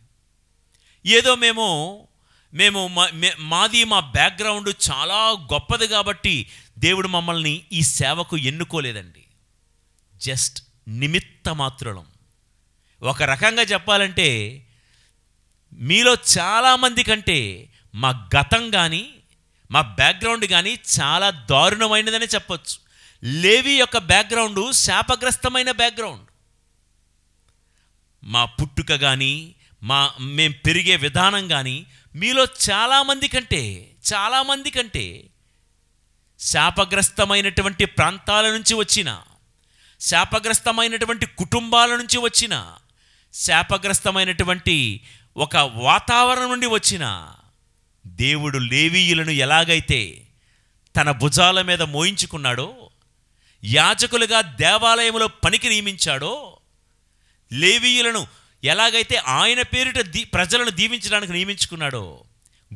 ఏదో మా బ్యాక్గ్రౌండ్ చాలా గొప్పది కాబట్టి దేవుడు మమ్మల్ని ఈ సేవకు ఎన్నుకోలేదండి. జస్ట్ నిమిత్త మాత్రులం. ఒక రకంగా చెప్పాలంటే మీలో చాలామంది కంటే మా గతం కానీ, మా బ్యాక్గ్రౌండ్ కానీ చాలా దారుణమైనదని చెప్పొచ్చు. లేవి యొక్క బ్యాక్గ్రౌండ్ శాపగ్రస్తమైన బ్యాక్గ్రౌండ్. మా పుట్టుక కానీ, మేము పెరిగే విధానం కానీ మీలో చాలామంది కంటే శాపగ్రస్తమైనటువంటి ప్రాంతాల నుంచి వచ్చిన, శాపగ్రస్తమైనటువంటి కుటుంబాల నుంచి వచ్చిన, శాపగ్రస్తమైనటువంటి ఒక వాతావరణం నుండి వచ్చిన దేవుడు లేవీయులను ఎలాగైతే తన భుజాల మీద మోయించుకున్నాడో, యాజకులుగా దేవాలయంలో పనికి నియమించాడో, లేవీయులను ఎలాగైతే ఆయన పేరిట ప్రజలను దీవించడానికి నియమించుకున్నాడో,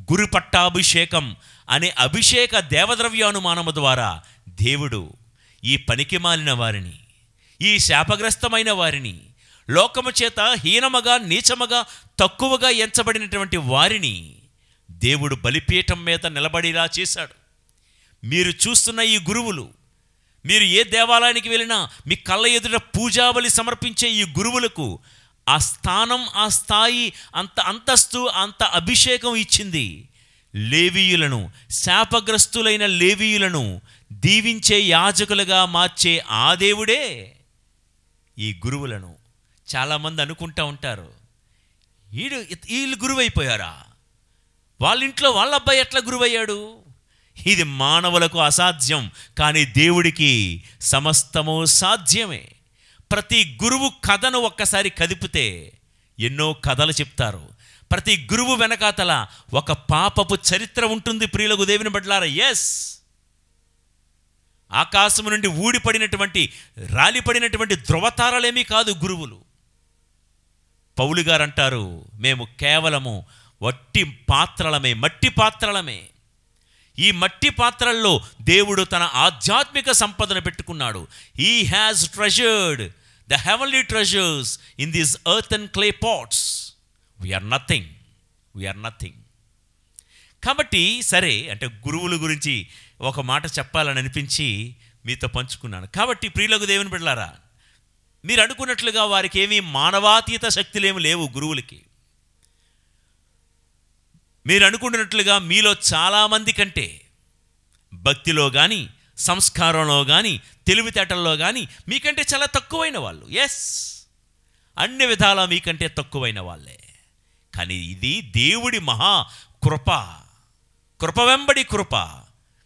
గురు పట్టాభిషేకం అనే అభిషేక దేవద్రవ్యానుమానము ద్వారా దేవుడు ఈ పనికి మాలిన వారిని, ఈ శాపగ్రస్తమైన వారిని, లోకము చేత హీనముగా, నీచముగా, తక్కువగా ఎంచబడినటువంటి వారిని దేవుడు బలిపీఠం మీద నిలబడేలా చేశాడు. మీరు చూస్తున్న ఈ గురువులు, మీరు ఏ దేవాలయానికి వెళ్ళినా మీ కళ్ళ ఎదుట పూజాబలి సమర్పించే ఈ గురువులకు ఆ స్థానం, ఆ స్థాయి, అంత అంతస్తు, అంత అభిషేకం ఇచ్చింది లేవీయులను, శాపగ్రస్తులైన లేవీయులను దీవించే యాజకులుగా మార్చే ఆ దేవుడే ఈ గురువులను. చాలామంది అనుకుంటూ ఉంటారు, వీళ్ళు గురువైపోయారా, వాళ్ళ ఇంట్లో వాళ్ళ అబ్బాయి ఎట్లా గురువయ్యాడు? ఇది మానవులకు అసాధ్యం, కానీ దేవుడికి సమస్తము సాధ్యమే. ప్రతి గురువు కథను ఒక్కసారి కదిపితే ఎన్నో కథలు చెప్తారు. ప్రతి గురువు వెనకాతల ఒక పాపపు చరిత్ర ఉంటుంది ప్రియులకు దేవుని బిడ్డలారా. ఎస్, ఆకాశము నుండి ఊడిపడినటువంటి, రాలిపడినటువంటి ధ్రువతారలేమీ కాదు గురువులు. పౌలు గారు అంటారు, మేము కేవలము వట్టి పాత్రలమే, మట్టి పాత్రలమే. ఈ మట్టి పాత్రల్లో దేవుడు తన ఆధ్యాత్మిక సంపదను పెట్టుకున్నాడు. He has treasured the heavenly treasures in these earthen clay pots. We are nothing, we are nothing. కాబట్టి సరే, అంటే గురువుల గురించి ఒక మాట చెప్పాలని అనిపించి మీతో పంచుకున్నాను. కాబట్టి ప్రియులకు దేవుని బిడ్డలారా, మీరు అనుకున్నట్లుగా వారికి ఏమీ మానవాతీత శక్తులేమి లేవు గురువులకి. మీరు అనుకుంటున్నట్లుగా మీలో చాలామంది కంటే భక్తిలో కానీ, సంస్కారంలో కానీ, తెలివితేటల్లో కానీ మీకంటే చాలా తక్కువైన వాళ్ళు. ఎస్, అన్ని విధాలా మీకంటే తక్కువైన వాళ్ళే. కానీ ఇది దేవుడి మహా కృప, కృప వెంబడి కృప,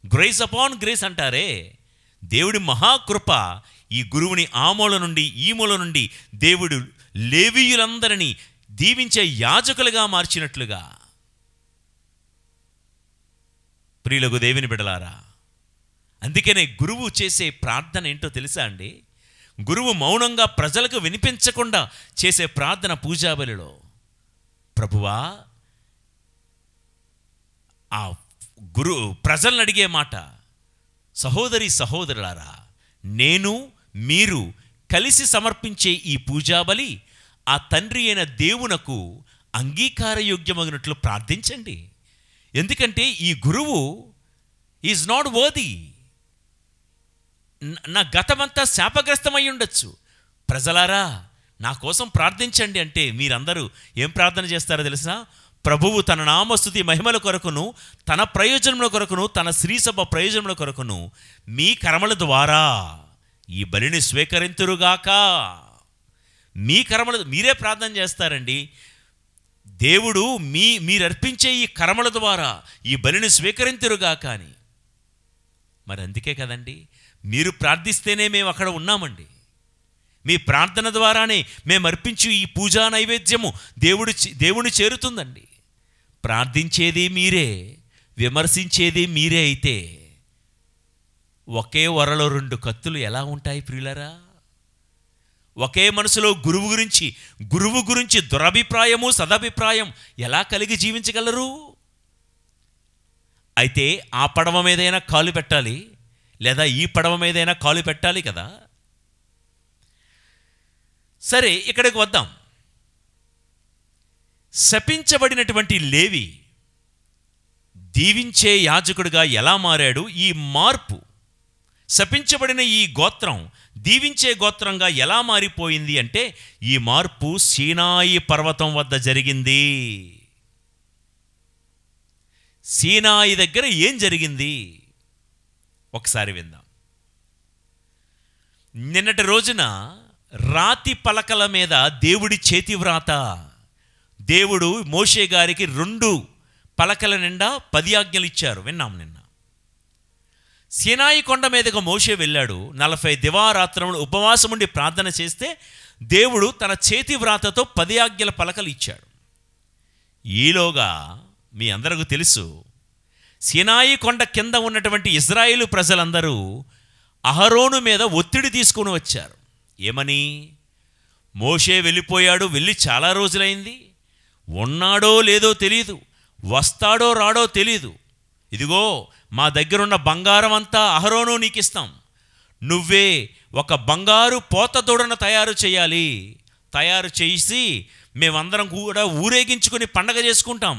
గ్రేస్ అపాన్ గ్రేస్ అంటారే, దేవుడి మహాకృప. ఈ గురువుని ఆ మూల నుండి ఈ మూల నుండి దేవుడు లేవీయులందరినీ దీవించే యాజకులుగా మార్చినట్లుగా. ప్రియులకు దేవుని బిడ్డలారా, అందుకనే గురువు చేసే ప్రార్థన ఏంటో తెలుసా అండి? గురువు మౌనంగా ప్రజలకు వినిపించకుండా చేసే ప్రార్థన పూజాబలిలో, ప్రభువా, ఆ ప్రజలను అడిగే మాట, సహోదరి సహోదరులారా, నేను మీరు కలిసి సమర్పించే ఈ పూజాబలి ఆ తండ్రి అయిన దేవునకు అంగీకారయోగ్యమగినట్లు ప్రార్థించండి. ఎందుకంటే ఈ గురువు ఈజ్ నాట్ వర్ది. నా గతమంతా శాపగ్రస్తమై ఉండొచ్చు. ప్రజలారా, నా కోసం ప్రార్థించండి అంటే మీరందరూ ఏం ప్రార్థన చేస్తారో తెలుసా? ప్రభువు తన నామస్తుతి మహిమల కొరకును, తన ప్రయోజనముల కొరకును, తన శ్రీసభ ప్రయోజనముల కొరకును మీ కర్మల ద్వారా ఈ బలిని స్వీకరింతురుగాక. మీ కర్మల మీరే ప్రార్థన చేస్తారండి. దేవుడు మీరు అర్పించే ఈ కర్మల ద్వారా ఈ బలిని స్వీకరింతురుగాక అని. మరి అందుకే కదండి మీరు ప్రార్థిస్తేనే మేము అక్కడ ఉన్నామండి. మీ ప్రార్థన ద్వారానే మేము అర్పించు ఈ పూజా నైవేద్యము దేవుని చేరుతుందండి. ప్రార్థించేది మీరే, విమర్శించేది మీరే అయితే ఒకే వరలో రెండు కత్తులు ఎలా ఉంటాయి ప్రియులరా? ఒకే మనసులో గురువు గురించి దురభిప్రాయము, సదభిప్రాయం ఎలా కలిగి జీవించగలరు? అయితే ఆ పడవ మీదైనా కాలు పెట్టాలి, లేదా ఈ పడవ మీదైనా కాలు పెట్టాలి కదా. సరే, ఇక్కడికి వద్దాం. శపించబడినటువంటి లేవి దీవించే యాజకుడిగా ఎలా మారాడు? ఈ మార్పు, శపించబడిన ఈ గోత్రం దీవించే గోత్రంగా ఎలా మారిపోయింది అంటే, ఈ మార్పు సీనాయి పర్వతం వద్ద జరిగింది. సీనాయి దగ్గర ఏం జరిగింది ఒకసారి విందాం. నిన్నటి రోజున రాతి పలకల మీద దేవుడి చేతి వ్రాత, దేవుడు మోషే గారికి 2 పలకల నిండా 10 ఆజ్ఞలు ఇచ్చారు. విన్నాం నిన్న. సీనాయి కొండ మీదకు మోషే వెళ్ళాడు. 40 దివారాత్రములు ఉపవాసం ఉండి ప్రార్థన చేస్తే దేవుడు తన చేతి వ్రాతతో 10 ఆజ్ఞల పలకలు ఇచ్చాడు. ఈలోగా మీ అందరికీ తెలుసు, సీనాయి కొండ కింద ఉన్నటువంటి ఇజ్రాయేలు ప్రజలందరూ అహరోను మీద ఒత్తిడి తీసుకుని వచ్చారు. ఏమని? మోషే వెళ్ళిపోయాడు, వెళ్ళి చాలా రోజులైంది, ఉన్నాడో లేదో తెలీదు, వస్తాడో రాడో తెలీదు. ఇదిగో మా దగ్గరున్న బంగారం అంతా అహరోను నీకు ఇస్తాం, నువ్వే ఒక బంగారు పోత దూడను తయారు చేయాలి, తయారు చేసి మేమందరం కూడా ఊరేగించుకొని పండగ చేసుకుంటాం.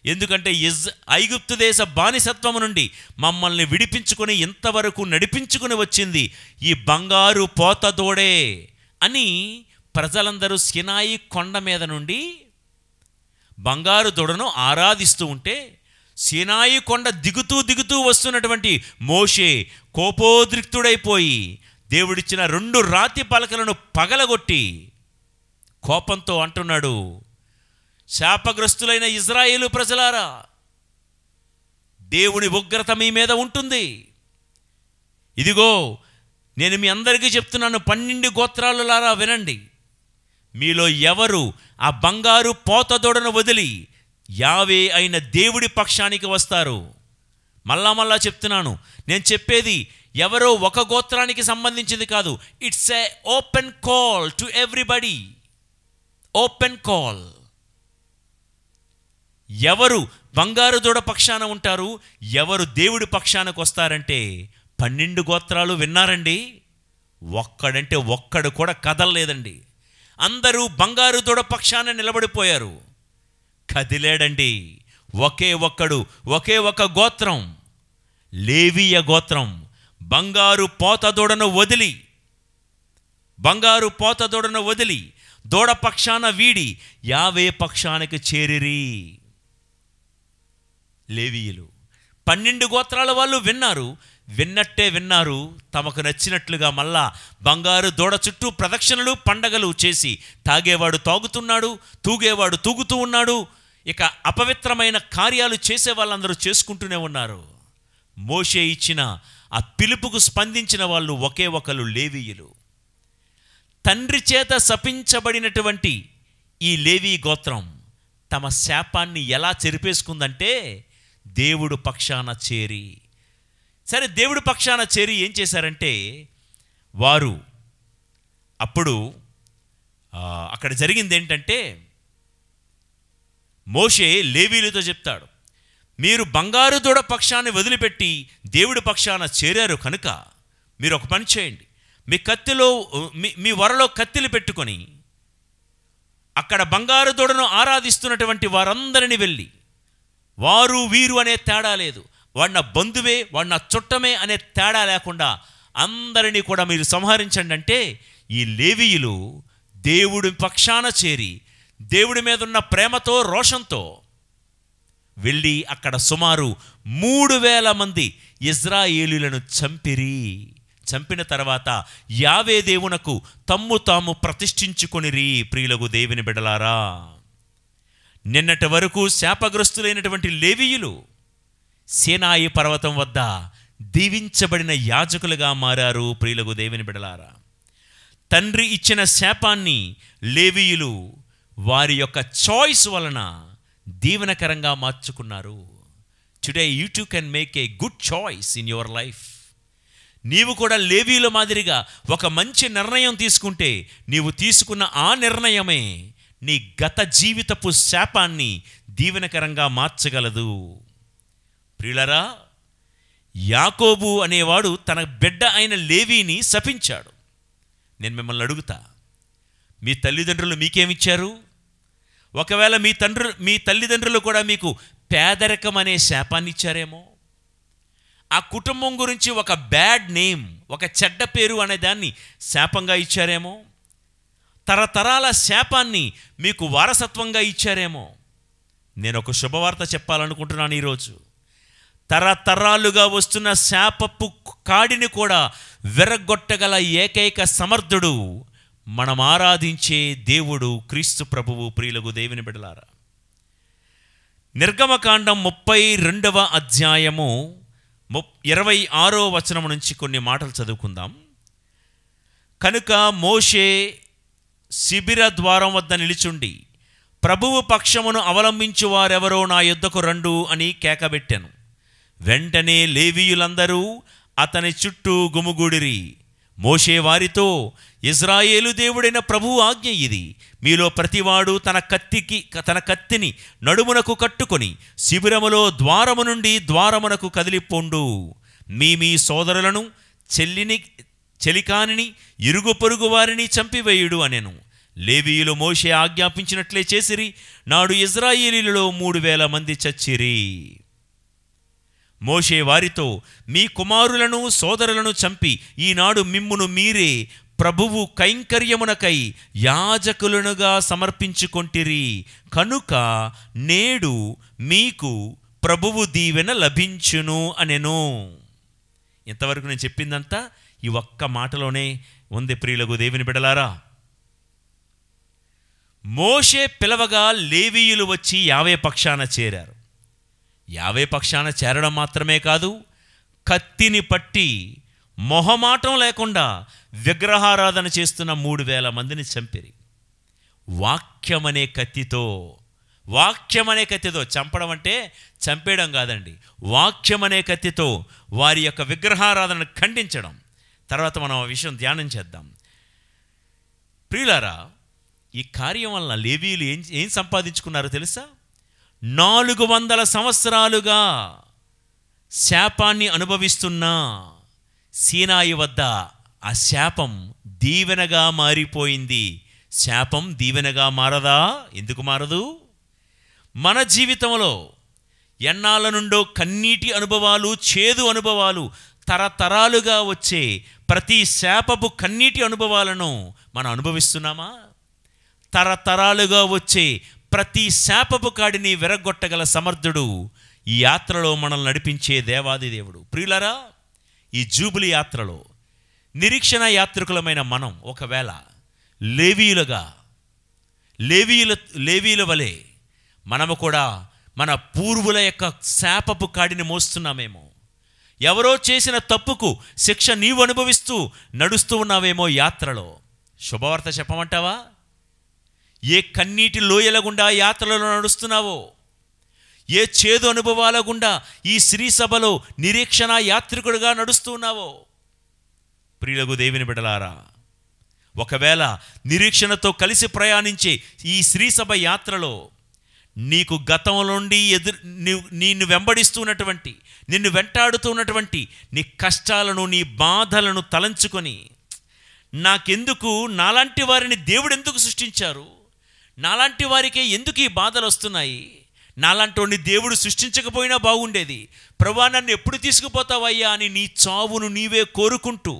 ఎందుకంటే ఐగుప్తు దేశ బానిసత్వము నుండి మమ్మల్ని విడిపించుకొని ఇంతవరకు నడిపించుకుని వచ్చింది ఈ బంగారు పోత దూడే అని ప్రజలందరూ సినాయి కొండ మీద నుండి బంగారు దూడను ఆరాధిస్తూ ఉంటే, సినాయి కొండ దిగుతూ వస్తున్నటువంటి మోషే కోపోద్రిక్తుడైపోయి దేవుడిచ్చిన 2 రాతి పలకలను పగలగొట్టి కోపంతో అంటున్నాడు, శాపగ్రస్తులైన ఇజ్రాయేలు ప్రజలారా, దేవుని ఉగ్రత మీ మీద ఉంటుంది. ఇదిగో నేను మీ అందరికీ చెప్తున్నాను, 12 గోత్రాలులారా వినండి. మీలో ఎవరు ఆ బంగారు పోత దూడను వదిలి యావే అయిన దేవుడి పక్షానికి వస్తారు? మళ్ళా చెప్తున్నాను, నేను చెప్పేది ఎవరో ఒక గోత్రానికి సంబంధించింది కాదు. It's a open call to everybody. Open call. ఎవరు బంగారు దూడ పక్షాన ఉంటారు, ఎవరు దేవుడి పక్షానికి వస్తారంటే 12 గోత్రాలు విన్నారండి. ఒక్కడంటే ఒక్కడు కూడా కదలలేదండి. అందరూ బంగారు దూడ పక్షాన నిలబడిపోయారు. కదిలేడండి ఒకే ఒక గోత్రం, లేవీయ గోత్రం. బంగారు పోత దూడను వదిలి దూడ పక్షాన వీడి యావే పక్షానికి చేరిరి. లేవీయులు 12 గోత్రాల వాళ్ళు విన్నారు. తమకు నచ్చినట్లుగా మళ్ళా బంగారు దూడ చుట్టూ ప్రదక్షిణలు పండగలు చేసి తాగేవాడు తాగుతున్నాడు, తూగేవాడు తూగుతూ ఉన్నాడు. ఇక అపవిత్రమైన కార్యాలు చేసే వాళ్ళందరూ చేసుకుంటూనే ఉన్నారు. మోషే ఇచ్చిన ఆ పిలుపుకు స్పందించిన వాళ్ళు ఒకే ఒకరు లేవీయులు. తండ్రి చేత శపించబడినటువంటి ఈ లేవీ గోత్రం తమ శాపాన్ని ఎలా చెరిపేసుకుందంటే దేవుడు పక్షాన చేరి. సరే, దేవుడి పక్షాన చేరి ఏం చేశారంటే, వారు అప్పుడు అక్కడ జరిగింది ఏంటంటే, మోషే లేవీయులతో చెప్తాడు, మీరు బంగారు దూడ పక్షాన్ని వదిలిపెట్టి దేవుడి పక్షాన చేరారు కనుక మీరు ఒక పని చేయండి. మీ కత్తిలో మీ వరలో కత్తిలు పెట్టుకొని అక్కడ బంగారు దూడను ఆరాధిస్తున్నటువంటి వారందరినీ వెళ్ళి, వారు వీరు అనే తేడా లేదు, వాడు నా బంధువే, వాడు నా చుట్టమే అనే తేడా లేకుండా అందరినీ కూడా మీరు సంహరించండి అంటే, ఈ లేవీయులు దేవుడి పక్షాన చేరి దేవుడి మీద ఉన్న ప్రేమతో రోషంతో వెళ్ళి అక్కడ సుమారు 3000 మంది ఇజ్రాయేలీయులను చంపిన తర్వాత యావే దేవునకు తాము ప్రతిష్ఠించుకొనిరి. ప్రియులకు దేవుని బిడ్డలారా, నిన్నటి వరకు శాపగ్రస్తులైనటువంటి లేవీయులు సీనాయి పర్వతం వద్ద దీవించబడిన యాజకులుగా మారారు. ప్రియులకు దేవుని బిడ్డలారా, తండ్రి ఇచ్చిన శాపాన్ని లేవీయులు వారి యొక్క చాయిస్ వలన దీవెనకరంగా మార్చుకున్నారు. Today you two can make a good choice in your life. నీవు కూడా లేవీయుల మాదిరిగా ఒక మంచి నిర్ణయం తీసుకుంటే, నీవు తీసుకున్న ఆ నిర్ణయమే నీ గత జీవితపు శాపాన్ని దీవెనకరంగా మార్చగలదు. ప్రియులారా, యాకోబు అనేవాడు తన బిడ్డ అయిన లేవీని శపించాడు. నేను మిమ్మల్ని అడుగుతా, మీ తల్లిదండ్రులు మీకేమిచ్చారు? ఒకవేళ మీ తల్లిదండ్రులు కూడా మీకు పేదరికం అనే శాపాన్ని ఇచ్చారేమో, ఆ కుటుంబం గురించి ఒక బ్యాడ్ నేమ్, ఒక చెడ్డ పేరు అనే దాన్ని శాపంగా ఇచ్చారేమో, తరతరాల శాపాన్ని మీకు వారసత్వంగా ఇచ్చారేమో. నేను ఒక శుభవార్త చెప్పాలనుకుంటున్నాను ఈరోజు. తరతరాలుగా వస్తున్న శాపపు కాడిని కూడా విరగొట్టగల ఏకైక సమర్థుడు మనం ఆరాధించే దేవుడు క్రీస్తు ప్రభువు. ప్రియులకు దేవుని బిడ్డలారా, నిర్గమకాండం 32వ అధ్యాయము 26వ వచనం నుంచి కొన్ని మాటలు చదువుకుందాం. కనుక మోషే శిబిర ద్వారం వద్ద నిలిచుండి, ప్రభువు పక్షమును అవలంబించు వారెవరో నా యొద్దకు రండు అని కేకబెట్టాను. వెంటనే లేవీయులందరూ అతని చుట్టూ గుమిగూడిరి. మోషే వారితో, ఇజ్రాయేలు దేవుడైన ప్రభువు ఆజ్ఞ ఇది, మీలో ప్రతివాడు తన కత్తిని నడుమునకు కట్టుకొని శిబిరములో ద్వారము నుండి ద్వారమునకు కదిలిపోండు. మీ సోదరులను, చెలికానిని, ఇరుగు పొరుగు వారిని చంపివేయుడు అనెను. లేవీయులు మోషే ఆజ్ఞాపించినట్లే చేసిరి. నాడు ఇశ్రాయేలీయులలో 3,000 మంది చచ్చిరి. మోషే వారితో, మీ కుమారులను సోదరులను చంపి ఈనాడు మిమ్మును మీరే ప్రభువు కైంకర్యమునకై యాజకులనుగా సమర్పించుకొంటిరి. కనుక నేడు మీకు ప్రభువు దీవెన లభించును అనెను. ఇంతవరకు నేను చెప్పిందంతా ఈ ఒక్క మాటలోనే ఉంది. ప్రియులకు దేవుని బిడ్డలారా, మోషే పిలవగా లేవీయులు వచ్చి యావే పక్షాన చేరారు. యావే పక్షాన చేరడం మాత్రమే కాదు, కత్తిని పట్టి మొహమాటం లేకుండా విగ్రహారాధన చేస్తున్న 3,000 మందిని చంపిరి. వాక్యమనే కత్తితో చంపడం అంటే చంపేయడం కాదండి, వాక్యమనే కత్తితో వారి యొక్క విగ్రహారాధనను ఖండించడం. తర్వాత మనం ఆ విషయం ధ్యానం చేద్దాం. ప్రియులారా, ఈ కార్యం వలన లేవీయులు ఏం సంపాదించుకున్నారో తెలుసా? 400 సంవత్సరాలుగా శాపాన్ని అనుభవిస్తున్నా సీనాయి వద్ద ఆ శాపం దీవెనగా మారిపోయింది. శాపం దీవెనగా మారదా? ఎందుకు మారదు? మన జీవితంలో ఎన్నాళ్ళ నుండో కన్నీటి అనుభవాలు, చేదు అనుభవాలు, తరతరాలుగా వచ్చే ప్రతి శాపపు కన్నీటి అనుభవాలను మనం అనుభవిస్తున్నామా? తరతరాలుగా వచ్చే ప్రతి శాపపు కాడిని విరగొట్టగల సమర్థుడు ఈ యాత్రలో మనల్ని నడిపించే దేవాది దేవుడు. ప్రియులారా, ఈ జూబిలీ యాత్రలో నిరీక్షణ యాత్రికులమైన మనం ఒకవేళ లేవీయుల వలె మనము కూడా మన పూర్వుల యొక్క శాపపు కాడిని మోస్తున్నామేమో, ఎవరో చేసిన తప్పుకు శిక్ష నీవు అనుభవిస్తూ నడుస్తూ ఉన్నావేమో యాత్రలో. శుభవార్త చెప్పమంటావా? ఏ కన్నీటి లోయల గుండా యాత్రలో నడుస్తున్నావో, ఏ చేదు అనుభవాల గుండా ఈ శ్రీ సభలో నిరీక్షణ యాత్రికుడిగా నడుస్తూ ఉన్నావో, ప్రియులకు దేవుని బిడ్డలారా, ఒకవేళ నిరీక్షణతో కలిసి ప్రయాణించే ఈ శ్రీ సభ యాత్రలో నీకు గతంలో నుండి నిన్ను వెంబడిస్తున్నటువంటి, నిన్ను వెంటాడుతున్నటువంటి నీ కష్టాలను, నీ బాధలను తలంచుకొని, నాకెందుకు, నాలాంటి వారిని దేవుడు ఎందుకు సృష్టించారు, నాలాంటి వారికే ఎందుకు ఈ బాధలు వస్తున్నాయి, నాలాంటి దేవుడు సృష్టించకపోయినా బాగుండేది, ప్రభువా నన్ను ఎప్పుడు తీసుకుపోతావయ్యా అని నీ చావును నీవే కోరుకుంటూ,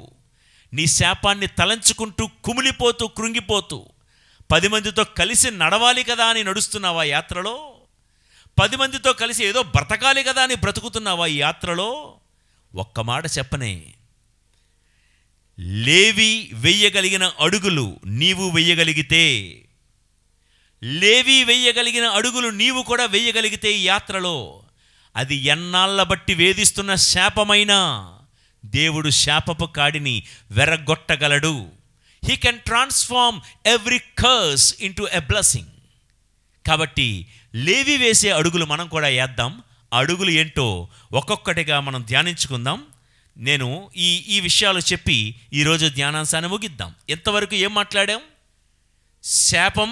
నీ శాపాన్ని తలంచుకుంటూ, కుమిలిపోతూ, కృంగిపోతూ, 10 మందితో కలిసి నడవాలి కదా అని నడుస్తున్నావా యాత్రలో? 10 మందితో కలిసి ఏదో బ్రతకాలి కదా అని బ్రతుకుతున్నావా ఈ యాత్రలో? ఒక్క మాట చెప్పనే, లేవి వెయ్యగలిగిన అడుగులు నీవు వెయ్యగలిగితే, లేవి వెయ్యగలిగిన అడుగులు నీవు కూడా వెయ్యగలిగితే ఈ యాత్రలో, అది ఎన్నాళ్ళ బట్టి వేధిస్తున్న శాపమైనా దేవుడు శాపపు కాడిని వెరగొట్టగలడు. He can transform every curse into a blessing. కాబట్టి లేవి వేసే అడుగులు మనం కూడా వేద్దాం. అడుగులు ఏంటో ఒక్కొక్కటిగా మనం ధ్యానించుకుందాం. నేను ఈ విషయాలు చెప్పి ఈరోజు ధ్యానాంశాన్ని ముగిద్దాం. ఎంతవరకు ఏం మాట్లాడాం? శాపం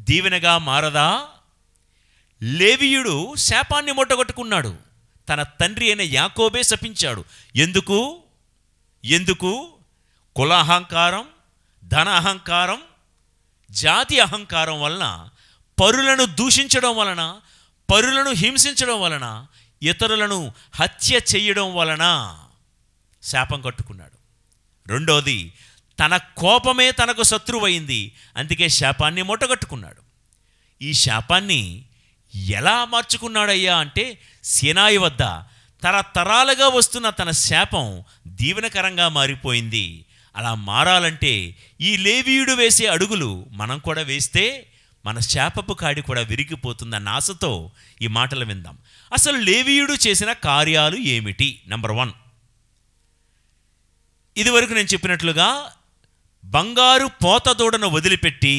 దీవెనగా మారదా? లేవీయుడు శాపాన్ని మూటగొట్టుకున్నాడు. తన తండ్రి అయిన యాకోబే శపించాడు. ఎందుకు? కుల అహంకారం, ధన అహంకారం, జాతి అహంకారం వలన, పరులను దూషించడం వలన, పరులను హింసించడం వలన, ఇతరులను హత్య చేయడం వలన శాపం కట్టుకున్నాడు. రెండోది, తన కోపమే తనకు శత్రువైంది, అందుకే శాపాన్ని మూటగట్టుకున్నాడు. ఈ శాపాన్ని ఎలా మార్చుకున్నాడయ్యా అంటే, సీనాయి వద్ద తరతరాలుగా వస్తున్న తన శాపం దీవెనకరంగా మారిపోయింది. అలా మారాలంటే ఈ లేవీయుడు వేసే అడుగులు మనం కూడా వేస్తే మన శాపపు కాడి కూడా విరిగిపోతుందన్న ఆశతో ఈ మాటలు విందాం. అసలు లేవీయుడు చేసిన కార్యాలు ఏమిటి? నంబర్ 1, ఇదివరకు నేను చెప్పినట్లుగా బంగారు పోతదూడను వదిలిపెట్టి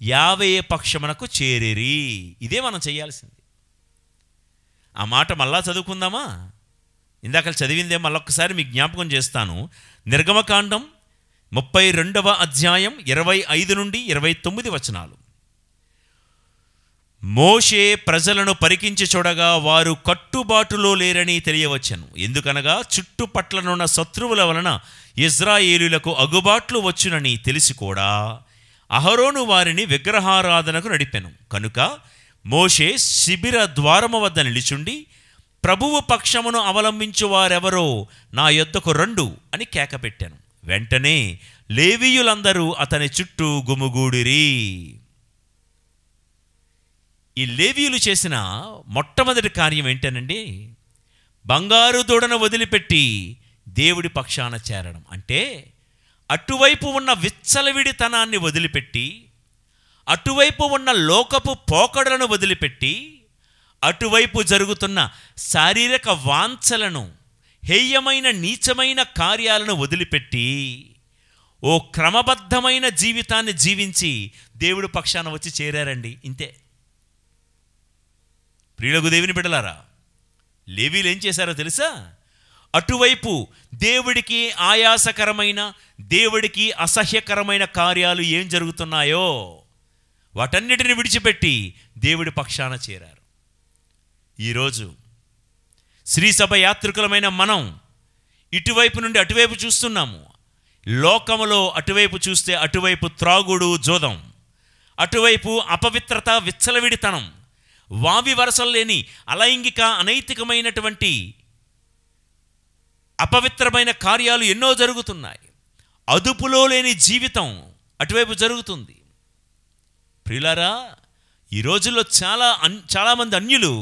యావే పక్షమునకు చేరిరి. ఇదే మనం చేయాల్సింది. ఆ మాట మళ్ళా చదువుకుందామా? ఇందాక చదివిందే మళ్ళొక్కసారి మీకు జ్ఞాపకం చేస్తాను. నిర్గమకాండం 32వ అధ్యాయం 25 నుండి 29 వచనాలు. మోషే ప్రజలను పరికించి చూడగా వారు కట్టుబాటులో లేరని తెలియవచ్చెను. ఎందుకనగా చుట్టుపట్లనున్న శత్రువుల వలన ఇశ్రాయేలులకు అగుబాట్లు వచ్చునని తెలిసి కూడా అహరోను వారిని విగ్రహారాధనకు నడిపెను. కనుక మోషే శిబిర ద్వారము వద్ద నిలిచుండి, ప్రభువు పక్షమును అవలంబించు వారెవరో నా యొద్దకు రండు అని కేకపెట్టాను. వెంటనే లేవీయులందరూ అతని చుట్టూ గుమిగూడిరి. ఈ లేవీయులు చేసిన మొట్టమొదటి కార్యం ఏంటనండి? బంగారు దూడను వదిలిపెట్టి దేవుడి పక్షాన చేరడం. అంటే అటువైపు ఉన్న విచ్చలవిడితనాన్ని వదిలిపెట్టి, అటువైపు ఉన్న లోకపు పోకడలను వదిలిపెట్టి, అటువైపు జరుగుతున్న శారీరక వాంఛలను, హేయమైన నీచమైన కార్యాలను వదిలిపెట్టి ఓ క్రమబద్ధమైన జీవితాన్ని జీవించి దేవుడి పక్షాన వచ్చి చేరారండి. ఇంతే. ప్రియులకు దేవుని బిడ్డలారా, లేవీలు ఏం చేశారో తెలుసా? అటువైపు దేవుడికి ఆయాసకరమైన, దేవుడికి అసహ్యకరమైన కార్యాలు ఏం జరుగుతున్నాయో వాటన్నిటిని విడిచిపెట్టి దేవుడి పక్షాన చేరారు. ఈరోజు శ్రీసభ యాత్రికులమైన మనం ఇటువైపు నుండి అటువైపు చూస్తున్నాము. లోకములో అటువైపు చూస్తే అటువైపు త్రాగుడు, జోదం, అటువైపు అపవిత్రత, విచ్చలవిడితనం, వావి వరసలు లేని అలైంగిక అనైతికమైనటువంటి అపవిత్రమైన కార్యాలు ఎన్నో జరుగుతున్నాయి. అదుపులో లేని జీవితం అటువైపు జరుగుతుంది. ప్రియులారా, ఈ రోజుల్లో చాలామంది అన్యులు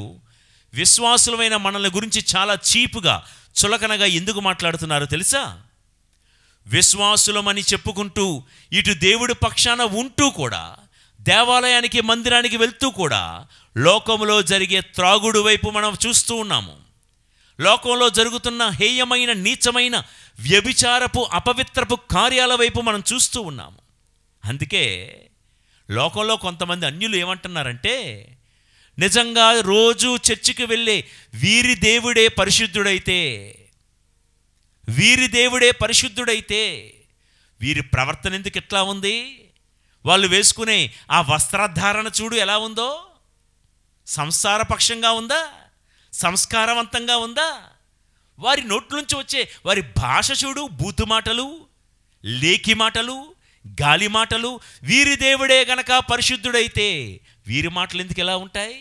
విశ్వాసులమైన మనల్ని గురించి చాలా చీపుగా, చులకనగా ఎందుకు మాట్లాడుతున్నారో తెలుసా? విశ్వాసులమని చెప్పుకుంటూ ఇటు దేవుడి పక్షాన ఉంటూ కూడా, దేవాలయానికి మందిరానికి వెళ్తూ కూడా లోకంలో జరిగే త్రాగుడు వైపు మనం చూస్తూ ఉన్నాము. లోకంలో జరుగుతున్న హేయమైన, నీచమైన, వ్యభిచారపు, అపవిత్రపు కార్యాల వైపు మనం చూస్తూ ఉన్నాము. అందుకే లోకంలో కొంతమంది అన్యులు ఏమంటున్నారంటే, నిజంగా రోజు చర్చికి వెళ్ళే వీరి దేవుడే పరిశుద్ధుడైతే, వీరి ప్రవర్తన ఎందుకు ఎట్లా ఉంది? వాళ్ళు వేసుకునే ఆ వస్త్రధారణ చూడు ఎలా ఉందో. సంసారపక్షంగా ఉందా? సంస్కారవంతంగా ఉందా? వారి నోట్లోంచి వచ్చే వారి భాష చూడు, బూతు మాటలు, లేఖి మాటలు, గాలి మాటలు. వీరి దేవుడే గనక పరిశుద్ధుడైతే వీరి మాటలు ఎందుకు ఎలా ఉంటాయి?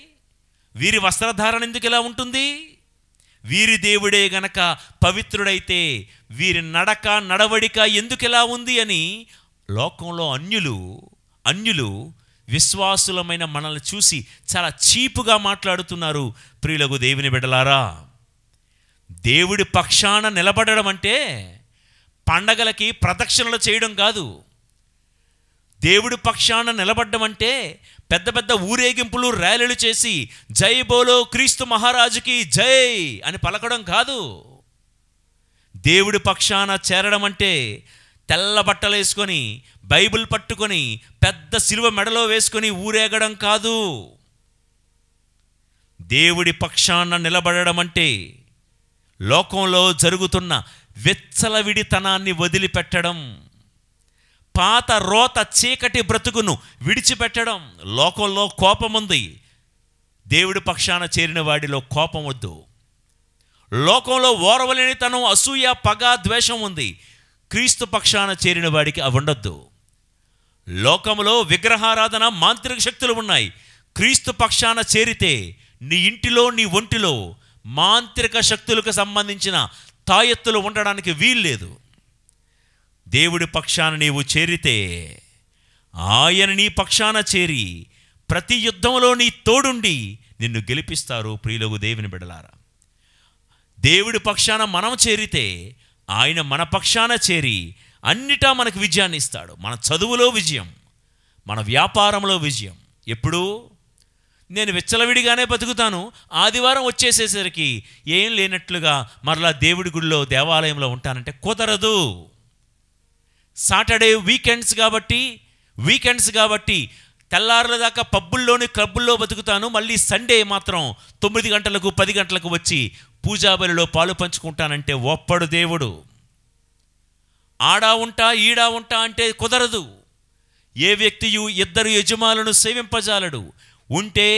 వీరి వస్త్రధారణ ఎందుకు ఎలా ఉంటుంది? వీరి దేవుడే గనక పవిత్రుడైతే వీరి నడవడిక ఎందుకు ఎలా ఉంది అని లోకంలో అన్యులు విశ్వాసులమైన మనల్ని చూసి చాలా చీపుగా మాట్లాడుతున్నారు. ప్రియులకు దేవుని బిడ్డలారా, దేవుడి పక్షాన నిలబడడం అంటే పండగలకి ప్రదక్షిణలు చేయడం కాదు. దేవుడి పక్షాన నిలబడ్డం అంటే పెద్ద పెద్ద ఊరేగింపులు, ర్యాలీలు చేసి జై బోలో క్రీస్తు మహారాజుకి జై అని పలకడం కాదు. దేవుడి పక్షాన చేరడం అంటే తెల్ల బట్టలు వేసుకొని, బైబిల్ పట్టుకొని, పెద్ద సిలువ మెడలో వేసుకొని ఊరేగడం కాదు. దేవుడి పక్షాన నిలబడడం అంటే లోకంలో జరుగుతున్న విచ్చలవిడితనాన్ని వదిలిపెట్టడం, పాత రోత చీకటి బ్రతుకును విడిచిపెట్టడం. లోకంలో కోపం ఉంది, దేవుడి పక్షాన చేరిన వాడిలో కోపం వద్దు. లోకంలో ఓర్వలేనితనం, అసూయ, పగ, ద్వేషం ఉంది, క్రీస్తు పక్షాన చేరిన వాడికి అవి ఉండొద్దు. లోకంలో విగ్రహారాధన, మాంత్రిక శక్తులు ఉన్నాయి. క్రీస్తు పక్షాన చేరితే నీ ఇంటిలో, నీ ఒంటిలో మాంత్రిక శక్తులకు సంబంధించిన తాయెత్తులు ఉండడానికి వీల్లేదు. దేవుడి పక్షాన నీవు చేరితే ఆయన నీ పక్షాన చేరి ప్రతి యుద్ధంలో నీ తోడుండి నిన్ను గెలిపిస్తారు. ప్రియులకు దేవుని బిడ్డలారా, దేవుడి పక్షాన మనం చేరితే ఆయన మన పక్షాన చేరి అన్నిటా మనకు విజయాన్ని ఇస్తాడు. మన చదువులో విజయం, మన వ్యాపారంలో విజయం. ఎప్పుడు నేను విచ్చలవిడిగానే బతుకుతాను, ఆదివారం వచ్చేసేసరికి ఏం లేనట్లుగా మరలా దేవుడి గుడిలో, దేవాలయంలో ఉంటానంటే కుదరదు. సాటర్డే వీకెండ్స్ కాబట్టి తెల్లారుల దాకా పబ్బుల్లోని, క్లబ్బుల్లో బతుకుతాను. మళ్ళీ సండే మాత్రం 9 గంటలకు 10 గంటలకు వచ్చి పూజాబలిలో పాలు పంచుకుంటానంటే ఒప్పడు దేవుడు. ఆడా ఉంటా ఈడా ఉంటా అంటే కుదరదు. ఏ వ్యక్తియు 2 యజమానులను సేవింపజాలడు. ఉంటే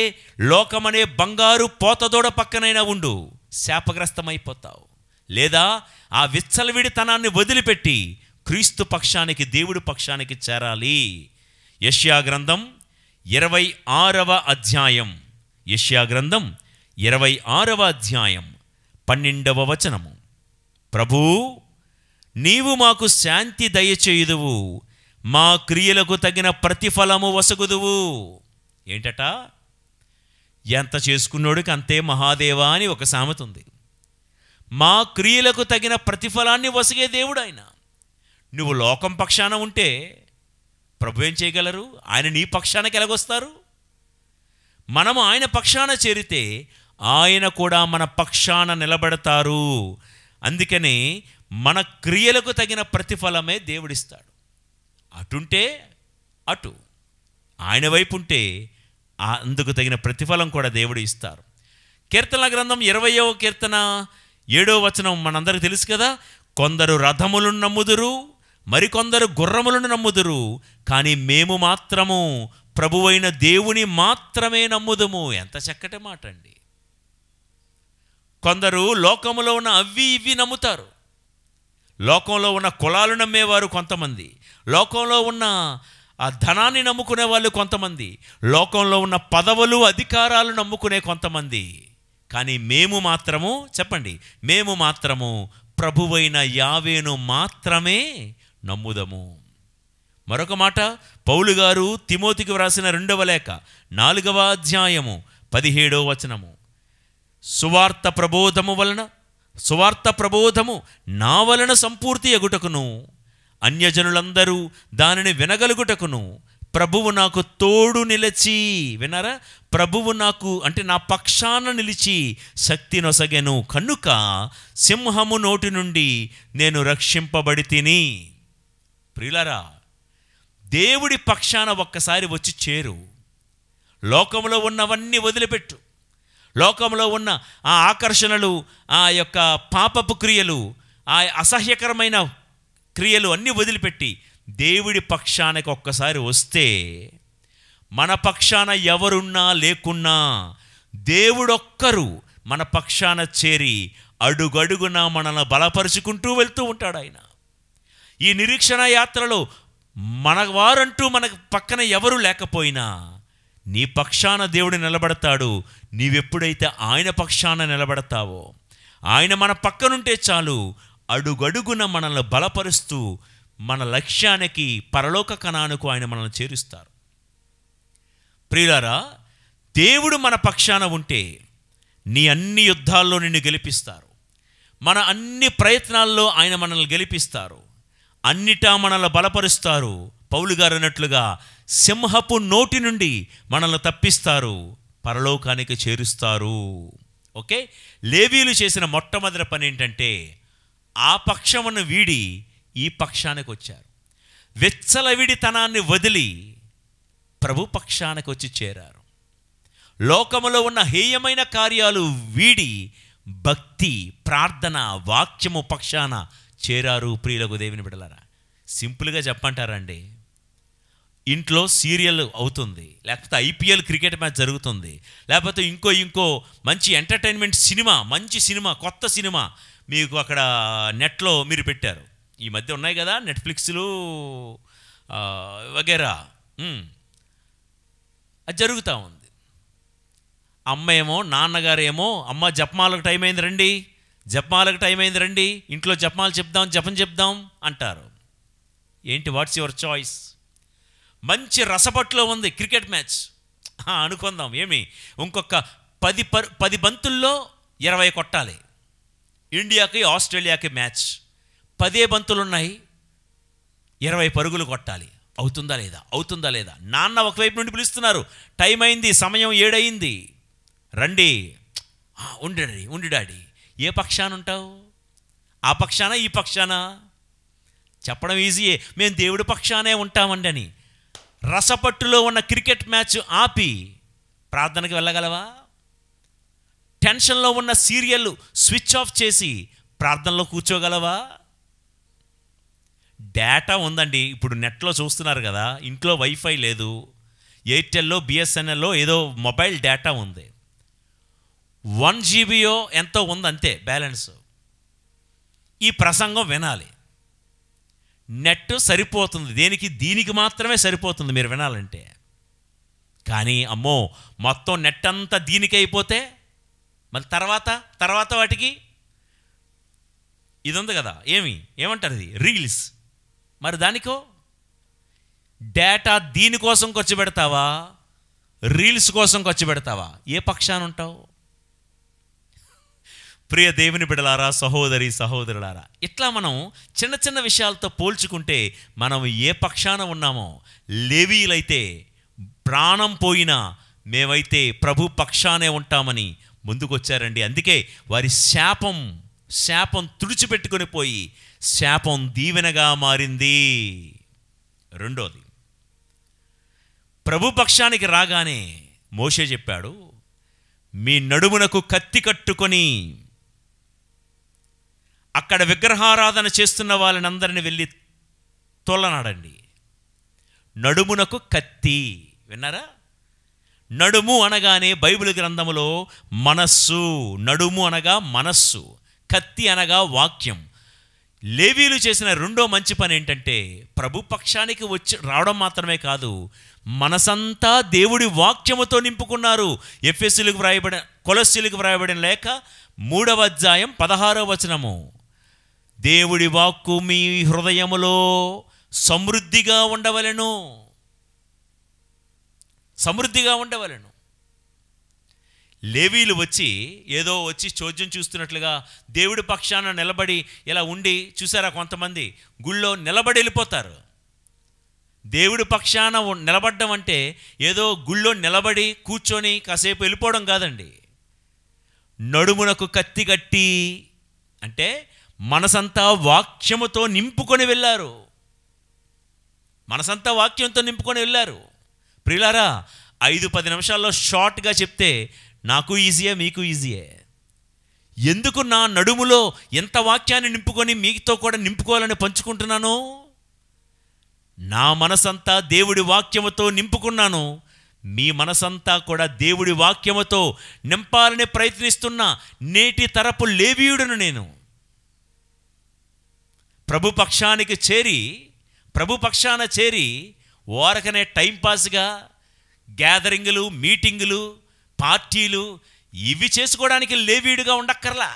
లోకమనే బంగారు పోతదోడ పక్కనైనా ఉండు, శాపగ్రస్తమైపోతావు. లేదా ఆ విచ్చలవిడితనాన్ని వదిలిపెట్టి క్రీస్తు పక్షానికి, దేవుడి పక్షానికి చేరాలి. యెషయా గ్రంథం 26వ అధ్యాయం, యెషయా గ్రంథం 26వ అధ్యాయం 12వ వచనము. ప్రభూ, నీవు మాకు శాంతి దయచేయుదువు, మా క్రియలకు తగిన ప్రతిఫలము వసగుదువు. ఏంటట? ఎంత చేసుకున్నోడికి అంతే మహాదేవా అని ఒక సామెత ఉంది. మా క్రియలకు తగిన ప్రతిఫలాన్ని వసగే దేవుడు ఆయన. నువ్వు లోకం పక్షాన ఉంటే ప్రభు ఏం చేయగలరు? ఆయన నీ పక్షానికి ఎలాగొస్తారు? మనము ఆయన పక్షాన చేరితే ఆయన కూడా మన పక్షాన నిలబడతారు. అందుకనే మన క్రియలకు తగిన ప్రతిఫలమే దేవుడిస్తాడు. అటుంటే అటు, ఆయన వైపు ఉంటే అందుకు తగిన ప్రతిఫలం కూడా దేవుడు ఇస్తారు. కీర్తనల గ్రంథం 20వ కీర్తన 7వ వచనం మనందరికీ తెలుసు కదా. కొందరు రథములను నమ్ముదురు, మరికొందరు గుర్రములను నమ్ముదురు, కానీ మేము మాత్రము ప్రభువైన దేవుని మాత్రమే నమ్ముదుము. ఎంత చక్కటి మాట అండి. కొందరు లోకములో ఉన్న అవి ఇవి నమ్ముతారు. లోకంలో ఉన్న కులాలు నమ్మేవారు కొంతమంది, లోకంలో ఉన్న ఆ ధనాన్ని నమ్ముకునే వాళ్ళు కొంతమంది, లోకంలో ఉన్న పదవులు అధికారాలు నమ్ముకునే కొంతమంది. కానీ మేము మాత్రము, చెప్పండి, మేము మాత్రము ప్రభువైన యావేను మాత్రమే నమ్ముదము. మరొక మాట, పౌలు గారు తిమోతికి వ్రాసిన 2వ లేఖ 4వ అధ్యాయము 17వ వచనము. సువార్త ప్రబోధము నా వలన సంపూర్తి ఎగుటకును, అన్యజనులందరూ దానిని వినగలుగుటకును ప్రభువు నాకు తోడు నిలిచి, విన్నారా? ప్రభువు నాకు అంటే నా పక్షాన నిలిచి శక్తి నొసగెను కనుక సింహము నోటి నుండి నేను రక్షింపబడి తిని. ప్రియులారా, దేవుడి పక్షాన ఒక్కసారి వచ్చి చేరు. లోకంలో ఉన్నవన్నీ వదిలిపెట్టు. లోకంలో ఉన్న ఆ ఆకర్షణలు, ఆ యొక్క పాపపు క్రియలు, ఆ అసహ్యకరమైన క్రియలు అన్నీ వదిలిపెట్టి దేవుడి పక్షానికి ఒక్కసారి వస్తే, మన పక్షాన ఎవరున్నా లేకున్నా దేవుడొక్కరు మన పక్షాన చేరి అడుగడుగున మనల్ని బలపరుచుకుంటూ వెళ్తూ ఉంటాడు ఆయన. ఈ నిరీక్షణ యాత్రలో మన వారంటూ మనకు పక్కన ఎవరు లేకపోయినా నీ పక్షాన దేవుడు నిలబడతాడు. నీవెప్పుడైతే ఆయన పక్షాన నిలబడతావో, ఆయన మన పక్కనుంటే చాలు, అడుగడుగున మనల్ని బలపరుస్తూ మన లక్ష్యానికి, పరలోక కణానికి ఆయన మనల్ని చేరుస్తారు. ప్రియులారా, దేవుడు మన పక్షాన ఉంటే నీ అన్ని యుద్ధాల్లో నిన్ను గెలిపిస్తారు. మన అన్ని ప్రయత్నాల్లో ఆయన మనల్ని గెలిపిస్తారు. అన్నిటా మనల్ని బలపరుస్తారు. పౌలు గారు అన్నట్లుగా సింహపు నోటి నుండి మనల్ని తప్పిస్తారు, పరలోకానికి చేరుస్తారు. ఓకే, లేవీలు చేసిన మొట్టమొదటి పని ఏంటంటే ఆ పక్షమును వీడి ఈ పక్షానికి వచ్చారు. విచ్చలవిడితనాన్ని వదిలి ప్రభు పక్షానికి వచ్చి చేరారు. లోకములో ఉన్న హేయమైన కార్యాలు వీడి భక్తి, ప్రార్థన, వాక్యము పక్షాన చేరారు. ప్రియులకు దేవుని బిడ్డలారా, సింపుల్గా చెప్పంటారండి, ఇంట్లో సీరియల్ అవుతుంది, లేకపోతే ఐపీఎల్ క్రికెట్ మ్యాచ్ జరుగుతుంది, లేకపోతే ఇంకో మంచి ఎంటర్టైన్మెంట్ సినిమా, మంచి సినిమా, కొత్త సినిమా మీకు అక్కడ నెట్లో మీరు పెట్టారు. ఈ మధ్య ఉన్నాయి కదా నెట్ఫ్లిక్స్లు వగేరా, అది జరుగుతూ ఉంది. అమ్మ ఏమో, నాన్నగారు ఏమో, అమ్మ జపమాలకు టైం అయింది రండి, జపమాలకు టైం అయింది రండి, ఇంట్లో జపమాలు చెప్దాం, జపం చెప్దాం అంటారు. ఏంటి, వాట్స్ యువర్ చాయిస్? మంచి రసపట్లో ఉంది క్రికెట్ మ్యాచ్ అనుకుందాం. ఏమి, ఇంకొక 10 బంతుల్లో 20 కొట్టాలి. ఇండియాకి ఆస్ట్రేలియాకి మ్యాచ్, 10 బంతులు ఉన్నాయి, 20 పరుగులు కొట్టాలి. అవుతుందా లేదా? నాన్న ఒకవైపు నుండి పిలుస్తున్నారు, టైం అయింది, సమయం 7 అయింది, రండి. ఉండి డాడీ. ఏ పక్షాన ఉంటావు? ఆ పక్షాన ఈ పక్షాన? చెప్పడం ఈజీయే, మేము దేవుడి పక్షానే ఉంటామండి అని. రసపట్టులో ఉన్న క్రికెట్ మ్యాచ్ ఆపి ప్రార్థనకి వెళ్ళగలవా? టెన్షన్లో ఉన్న సీరియల్ స్విచ్ ఆఫ్ చేసి ప్రార్థనలో కూర్చోగలవా? డేటా ఉందండి, ఇప్పుడు నెట్లో చూస్తున్నారు కదా, ఇంట్లో వైఫై లేదు, ఎయిర్టెల్లో బిఎస్ఎన్ఎల్లో ఏదో మొబైల్ డేటా ఉంది, 1 GB ఎంతో ఉంది అంతే బ్యాలెన్స్. ఈ ప్రసంగం వినాలి. నెట్ సరిపోతుంది, దీనికి మాత్రమే సరిపోతుంది మీరు వినాలంటే. కానీ అమ్మో మొత్తం నెట్ అంతా దీనికి అయిపోతే మరి తర్వాత వాటికి ఇది ఉంది కదా, ఏమంటారు ఇది, రీల్స్. మరి దానికో డేటా దీనికోసం ఖర్చు పెడతావా, రీల్స్ కోసం ఖర్చు పెడతావా? ఏ పక్షాన ఉంటావు? ప్రియ దేవుని బిడ్డలారా, సహోదరి సహోదరులారా, ఇట్లా మనం చిన్న చిన్న విషయాలతో పోల్చుకుంటే మనం ఏ పక్షాన ఉన్నామో, లేవీయులైతే ప్రాణం పోయినా మేమైతే ప్రభు పక్షానే ఉంటామని ముందుకొచ్చారండి. అందుకే వారి శాపం తుడిచిపెట్టుకొని పోయి శాపం దీవెనగా మారింది. రెండోది, ప్రభు పక్షానికి రాగానే మోషే చెప్పాడు, మీ నడుమునకు కత్తి కట్టుకొని అక్కడ విగ్రహారాధన చేస్తున్న వాళ్ళని అందరిని వెళ్ళి తోలనాడండి. నడుమునకు కత్తి, విన్నారా? నడుము అనగానే బైబిల్ గ్రంథములో మనస్సు, నడుము అనగా మనస్సు, కత్తి అనగా వాక్యం. లేవీలు చేసిన రెండో మంచి పని ఏంటంటే ప్రభు పక్షానికి రావడం మాత్రమే కాదు, మనసంతా దేవుడి వాక్యముతో నింపుకున్నారు. కొలస్సీలకు వ్రాయబడిన లేఖ 3వ అధ్యాయం 16వ వచనము, దేవుడి వాక్కు మీ హృదయములో సమృద్ధిగా ఉండవలెను. లేవీలు ఏదో వచ్చి చోద్యం చూస్తున్నట్లుగా దేవుడి పక్షాన నిలబడి ఇలా ఉండి, చూసారా కొంతమంది గుళ్ళో నిలబడి వెళ్ళిపోతారు. దేవుడి పక్షాన నిలబడ్డం అంటే ఏదో గుళ్ళో నిలబడి కూర్చొని కాసేపు వెళ్ళిపోవడం కాదండి. నడుమునకు కత్తి కట్టి అంటే మనసంతా వాక్యముతో నింపుకొని వెళ్ళారు. మనసంతా వాక్యంతో నింపుకొని వెళ్ళారు. ప్రియులారా, 5-10 నిమిషాల్లో షార్ట్గా చెప్తే నాకు ఈజీయే, మీకు ఈజీయే. ఎందుకు నా నడుములో ఎంత వాక్యాన్ని నింపుకొని మీతో కూడా నింపుకోవాలని పంచుకుంటున్నాను? నా మనసంతా దేవుడి వాక్యముతో నింపుకున్నాను. మీ మనసంతా కూడా దేవుడి వాక్యముతో నింపాలని ప్రయత్నిస్తున్న నేటి తరపు లేవీయుడును నేను. ప్రభు పక్షాన చేరి ఓరకనే టైంపాస్గా గ్యాదరింగులు, మీటింగులు, పార్టీలు ఇవి చేసుకోవడానికి లేవీయుడిగా ఉండక్కర్లా.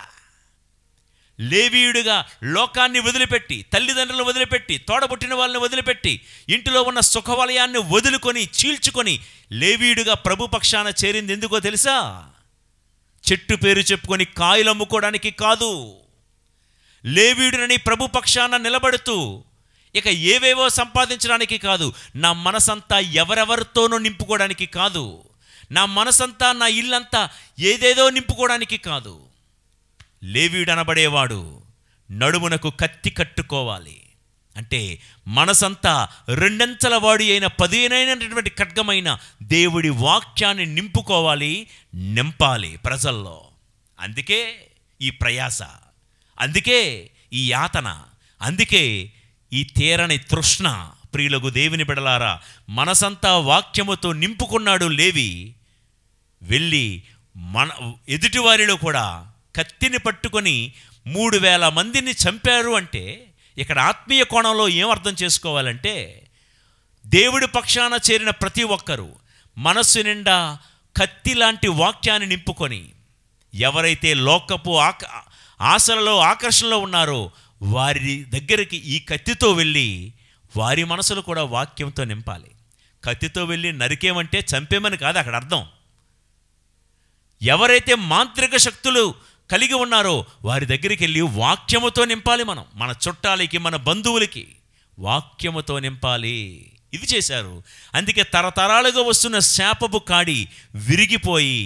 లేవీయుడిగా లోకాన్ని వదిలిపెట్టి, తల్లిదండ్రులను వదిలిపెట్టి, తోడబుట్టిన వాళ్ళని వదిలిపెట్టి, ఇంటిలో ఉన్న సుఖవలయాన్ని వదులుకొని చీల్చుకొని లేవీయుడిగా ప్రభు పక్షాన చేరింది ఎందుకో తెలుసా? చెట్టు పేరు చెప్పుకొని కాయలు అమ్ముకోవడానికి కాదు. లేవీయుడిని ప్రభు పక్షాన నిలబడుతూ ఇక ఏవేవో సంపాదించడానికి కాదు. నా మనసంతా ఎవరెవరితోనూ నింపుకోవడానికి కాదు. నా మనసంతా, నా ఇల్లంతా ఏదేదో నింపుకోవడానికి కాదు. లేవీయుడు అనబడేవాడు నడుమునకు కత్తి కట్టుకోవాలి. అంటే మనసంతా రెండంచెల వాడి అయిన పదునైనటువంటి ఖడ్గమైన దేవుడి వాక్యాన్ని నింపాలి ప్రజల్లో. అందుకే ఈ ప్రయాస, అందుకే ఈ యాతన, అందుకే ఈ తీరని తృష్ణ. ప్రియులకు దేవుని బిడలారా, మనసంతా వాక్యముతో నింపుకున్నాడు లేవి. వెళ్ళి ఎదుటివారిలో కూడా కత్తిని పట్టుకొని 3000 మందిని చంపారు. అంటే ఇక్కడ ఆత్మీయ కోణంలో ఏం అర్థం చేసుకోవాలంటే, దేవుడి పక్షాన చేరిన ప్రతి ఒక్కరూ మనస్సు నిండా కత్తి లాంటి వాక్యాన్ని నింపుకొని, ఎవరైతే లోకపు ఆశలలో ఆకర్షణలో ఉన్నారో వారి దగ్గరికి ఈ కత్తితో వెళ్ళి వారి మనసులు కూడా వాక్యంతో నింపాలి. కత్తితో వెళ్ళి నరికేమంటే చంపేమని కాదు అక్కడ అర్థం. ఎవరైతే మాంత్రిక శక్తులు కలిగి ఉన్నారో వారి దగ్గరికి వెళ్ళి వాక్యముతో నింపాలి. మన చుట్టాలకి, మన బంధువులకి వాక్యముతో నింపాలి. ఇది చేశారు. అందుకే తరతరాలుగా వస్తున్న శాపపు కాడి విరిగిపోయి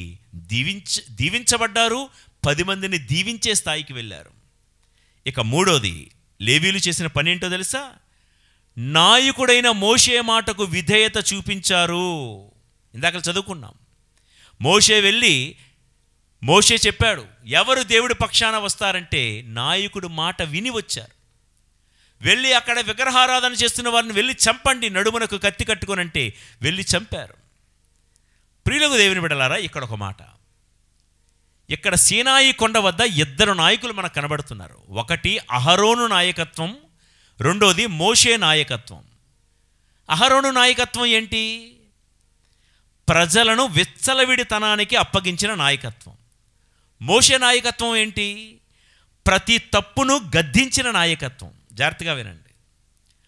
దీవించబడ్డారు. 10 మందిని దీవించే స్థాయికి వెళ్ళారు. ఇక మూడోది, లేవీలు చేసిన పని ఏంటో తెలుసా? నాయకుడైన మోషే మాటకు విధేయత చూపించారు. ఇందాక చదువుకున్నాం. మోషే చెప్పాడు, ఎవరు దేవుడి పక్షాన వస్తారంటే నాయకుడు మాట విని వచ్చారు. వెళ్ళి అక్కడ విగ్రహారాధన చేస్తున్న వారిని వెళ్ళి చంపండి, నడుమునకు కత్తి కట్టుకోనంటే వెళ్ళి చంపారు. ప్రియులకు దేవుని బిడ్డలారా, ఇక్కడ ఒక మాట, ఇక్కడ సీనాయి కొండ వద్ద 2 నాయకులు మనకు కనబడుతున్నారు. ఒకటి అహరోను నాయకత్వం, రెండోది మోషే నాయకత్వం. అహరోను నాయకత్వం ఏంటి? ప్రజలను విచ్చలవిడితనానికి అప్పగించిన నాయకత్వం. మోషే నాయకత్వం ఏంటి? ప్రతి తప్పును గద్దించిన నాయకత్వం. జాగ్రత్తగా వినండి.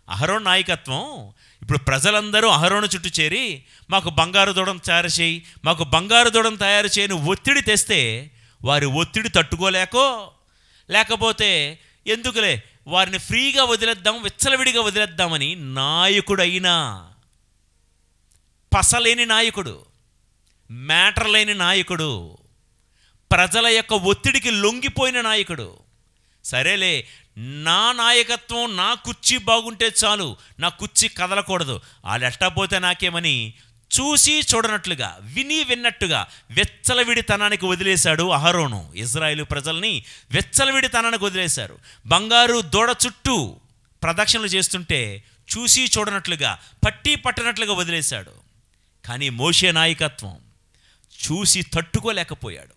అహరోను నాయకత్వం, ఇప్పుడు ప్రజలందరూ అహరోను చుట్టూ చేరి మాకు బంగారు దూడను తయారు చేయి, మాకు బంగారు దూడను తయారు చేయని ఒత్తిడి తెస్తే వారి ఒత్తిడి తట్టుకోలేకో, లేకపోతే ఎందుకులే వారిని ఫ్రీగా వదిలేద్దాం, విచ్చలవిడిగా వదిలేద్దామని నాయకుడైనా పసలేని నాయకుడు, మ్యాటర్ లేని నాయకుడు, ప్రజల యొక్క ఒత్తిడికి లొంగిపోయిన నాయకుడు, సరేలే నా నాయకత్వం, నా కుర్చీ బాగుంటే చాలు, నా కుర్చీ కదలకూడదు, వాళ్ళు ఎట్టపోతే నాకేమని చూసి చూడనట్లుగా, విని విన్నట్టుగా వెచ్చలవిడితనానికి వదిలేశాడు అహరోను. ఇజ్రాయేలు ప్రజల్ని వెచ్చలవిడితనానికి వదిలేశారు. బంగారు దూడ చుట్టూ ప్రదక్షిణలు చేస్తుంటే చూసి చూడనట్లుగా, పట్టి పట్టనట్లుగా వదిలేశాడు. కానీ మోషే నాయకత్వం చూసి తట్టుకోలేకపోయాడు.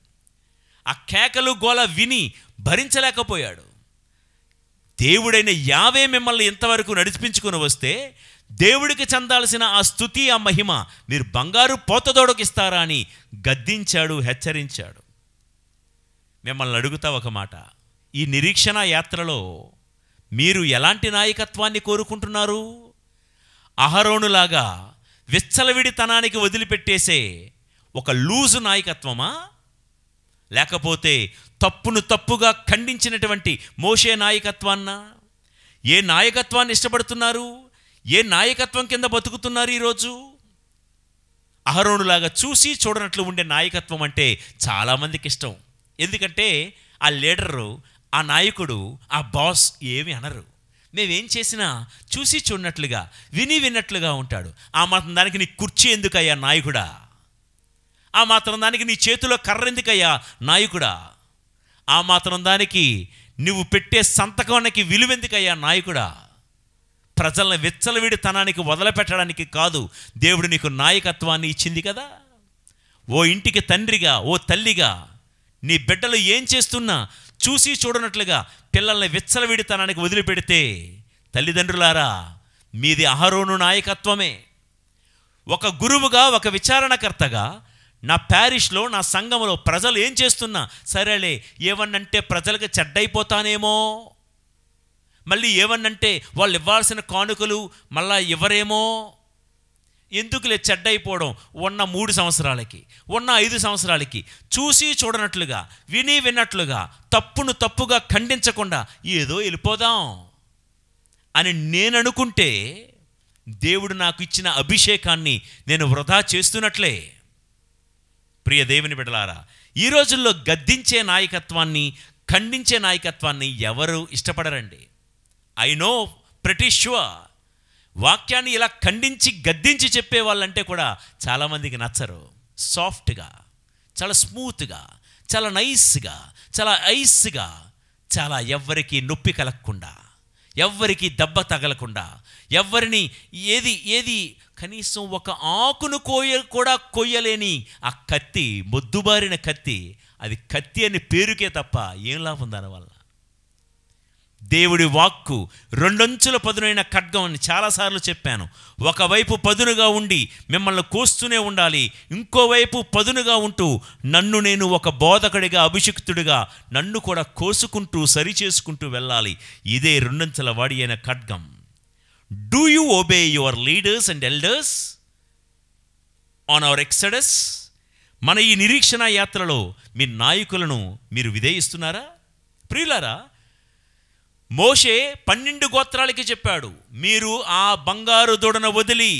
ఆ కేకలు గోల విని భరించలేకపోయాడు. దేవుడైన యావే మిమ్మల్ని ఇంతవరకు నడిపించుకుని వస్తే దేవుడికి చెందాల్సిన ఆ స్తుతి, ఆ మహిమ మీరు బంగారు పోతదోడకి ఇస్తారా అని గద్దించాడు, హెచ్చరించాడు. మిమ్మల్ని అడుగుతా ఒక మాట, ఈ నిరీక్షణ యాత్రలో మీరు ఎలాంటి నాయకత్వాన్ని కోరుకుంటున్నారు? అహరోనులాగా విచ్చలవిడితనానికి వదిలిపెట్టేసే ఒక లూజు నాయకత్వమా, లేకపోతే తప్పును తప్పుగా ఖండించినటువంటి మోషే నాయకత్వాన్నా? ఏ నాయకత్వాన్ని ఇష్టపడుతున్నారు? ఏ నాయకత్వం కింద బతుకుతున్నారు ఈరోజు? అహరోనులాగా చూసి చూడనట్లు ఉండే నాయకత్వం అంటే చాలామందికి ఇష్టం. ఎందుకంటే ఆ లీడరు, ఆ నాయకుడు, ఆ బాస్ ఏమి అనరు. మేమేం చేసినా చూసి చూడనట్లుగా, విని విన్నట్లుగా ఉంటాడు. ఆ మాత్రం దానికి నీ కుర్చీ ఎందుకయ్యా నాయకుడా? ఆ మాత్రం దానికి నీ చేతిలో కర్ర ఎందుకయ్యా నాయకుడా? ఆ మాత్రం దానికి నువ్వు పెట్టే సంతకానికి విలువెందుకయ్యా నాయకుడా? ప్రజలను విచ్చలవిడితనానికి వదిలిపెట్టడానికి కాదు దేవుడు నీకు నాయకత్వాన్ని ఇచ్చింది కదా. ఓ ఇంటికి తండ్రిగా, ఓ తల్లిగా నీ బిడ్డలు ఏం చేస్తున్నా చూసి చూడనట్లుగా పిల్లల్ని విచ్చలవిడితనానికి వదిలిపెడితే, తల్లిదండ్రులారా మీది అహరోను నాయకత్వమే. ఒక గురువుగా, ఒక విచారణకర్తగా నా ప్యారిష్లో, నా సంఘంలో ప్రజలు ఏం చేస్తున్నా సరేలే, ఏమన్నంటే ప్రజలకు చెడ్డైపోతానేమో, మళ్ళీ ఏమన్నంటే వాళ్ళు ఇవ్వాల్సిన కానుకలు మళ్ళా ఇవ్వరేమో, ఎందుకులే చెడ్డైపోవడం, ఉన్న 3 సంవత్సరాలకి, ఉన్న 5 సంవత్సరాలకి చూసి చూడనట్లుగా, విని విన్నట్లుగా, తప్పును తప్పుగా ఖండించకుండా ఏదో వెళ్ళిపోదాం అని నేను అనుకుంటే దేవుడు నాకు ఇచ్చిన అభిషేకాన్ని నేను వృధా చేస్తున్నట్లే. ప్రియ దేవుని బిడ్డలారా, ఈ రోజుల్లో గద్దించే నాయకత్వాన్ని, ఖండించే నాయకత్వాన్ని ఎవరు ఇష్టపడరండి. ఐ నో ప్రెటీ ష్యూర్ వాక్యాన్ని ఇలా ఖండించి గద్దించి చెప్పే వాళ్ళంటే కూడా చాలామందికి నచ్చరు. సాఫ్ట్గా, చాలా స్మూత్గా, చాలా నైస్గా, చాలా ఐస్గా, చాలా ఎవ్వరికి నొప్పి కలగకుండా, ఎవ్వరికి దెబ్బ తగలకుండా, ఎవరిని ఏది కనీసం ఒక ఆకును కూడా కొయ్యలేని ఆ కత్తి, మొద్దుబారిన కత్తి, అది కత్తి అని పేరుకే తప్ప ఏం లాభం దానివల్ల? దేవుడి వాక్కు 2 అంచుల పదునైన ఖడ్గం అని చాలాసార్లు చెప్పాను. ఒకవైపు పదునుగా ఉండి మిమ్మల్ని కోస్తూనే ఉండాలి, ఇంకోవైపు పదునుగా ఉంటూ నన్ను నేను ఒక బోధకుడిగా, అభిషిక్తుడిగా నన్ను కూడా కోసుకుంటూ సరిచేసుకుంటూ వెళ్ళాలి. ఇదే 2 అంచుల వాడి అయిన ఖడ్గం. Do you obey your leaders and elders on hour Exodus? మన ఈ నిరీక్షణ యాత్రలో మీ నాయకులను మీరు విధేయిస్తున్నారా? ప్రియులారా, మోషే 12 గోత్రాలకి చెప్పాడు, మీరు ఆ బంగారు దూడను వదిలి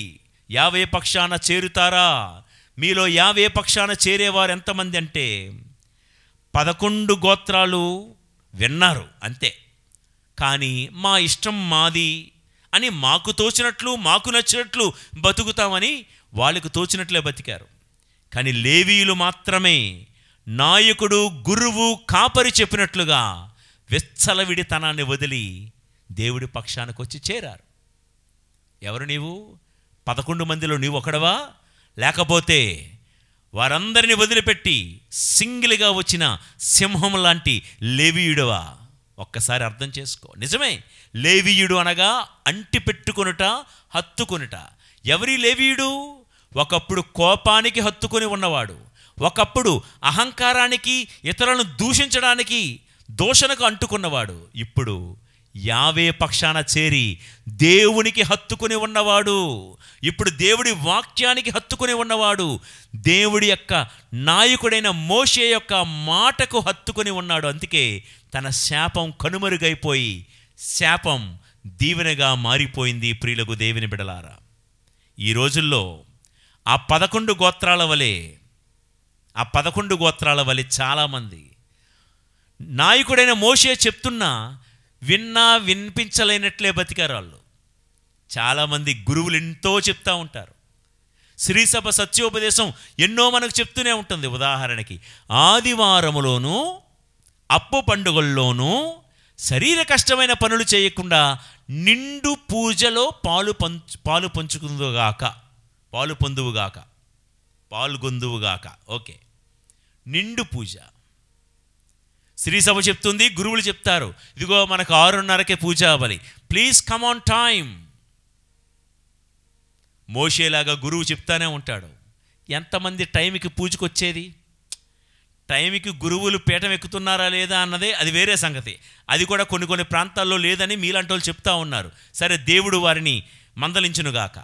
యావే పక్షాన చేరుతారా? మీలో యావే పక్షాన చేరేవారు ఎంతమంది అంటే 11 గోత్రాలు విన్నారు అంతే. కానీ మా ఇష్టం మాది అని, మాకు తోచినట్లు, మాకు నచ్చినట్లు బతుకుతామని వాళ్ళకు తోచినట్లే బతికారు. కానీ లేవీయులు మాత్రమే నాయకుడు, గురువు, కాపరి చెప్పినట్లుగా విచ్చలవిడితనాన్ని వదిలి దేవుడి పక్షానికి వచ్చి చేరారు. ఎవరు నీవు? 11 మందిలో నీవు ఒకడవా? లేకపోతే వారందరినీ వదిలిపెట్టి సింగిల్గా వచ్చిన సింహం లాంటి లేవీయుడవా? ఒక్కసారి అర్థం చేసుకో. నిజమే, లేవీయుడు అనగా అంటి పెట్టుకొనుట, హత్తుకొనుట. ఎవరి లేవీయుడు? ఒకప్పుడు కోపానికి హత్తుకొని ఉన్నవాడు, ఒకప్పుడు అహంకారానికి, ఇతరులను దూషించడానికి, దూషణకు అంటుకున్నవాడు. ఇప్పుడు యావే పక్షాన చేరి దేవునికి హత్తుకొని ఉన్నవాడు. ఇప్పుడు దేవుడి వాక్యానికి హత్తుకొని ఉన్నవాడు. దేవుడి యొక్క నాయకుడైన మోషే యొక్క మాటకు హత్తుకొని ఉన్నాడు. అందుకే తన శాపం కనుమరుగైపోయి శాపం దీవెనగా మారిపోయింది. ప్రియులకు దేవుని బిడలారా, ఈ రోజుల్లో ఆ 11 గోత్రాల వలె చాలామంది నాయకుడైన మోషే చెప్తున్నా విన్నా వినిపించలేనట్లే బతికారు వాళ్ళు. చాలామంది గురువులు ఎంతో చెప్తూ ఉంటారు. శ్రీసభ సత్యోపదేశం ఎన్నో మనకు చెప్తూనే ఉంటుంది. ఉదాహరణకి ఆదివారములోనూ అప్పు పండుగల్లోనూ శరీర కష్టమైన పనులు చేయకుండా నిండు పూజలో పాల్గొందువుగాక. ఓకే, నిండు పూజ శ్రీసభ చెప్తుంది, గురువులు చెప్తారు, ఇదిగో మనకు 6:30కే పూజ అవ్వాలి, ప్లీజ్ కమ్ ఆన్ టైం. మోషేలాగా గురువు చెప్తానే ఉంటాడు. ఎంతమంది టైంకి పూజకు వచ్చేది? టైంకి గురువులు పీఠం ఎక్కుతున్నారా లేదా అన్నదే అది వేరే సంగతి. అది కూడా కొన్ని ప్రాంతాల్లో లేదని మీలాంటి వాళ్ళు చెప్తా ఉన్నారు. సరే, దేవుడు వారిని మందలించునుగాక.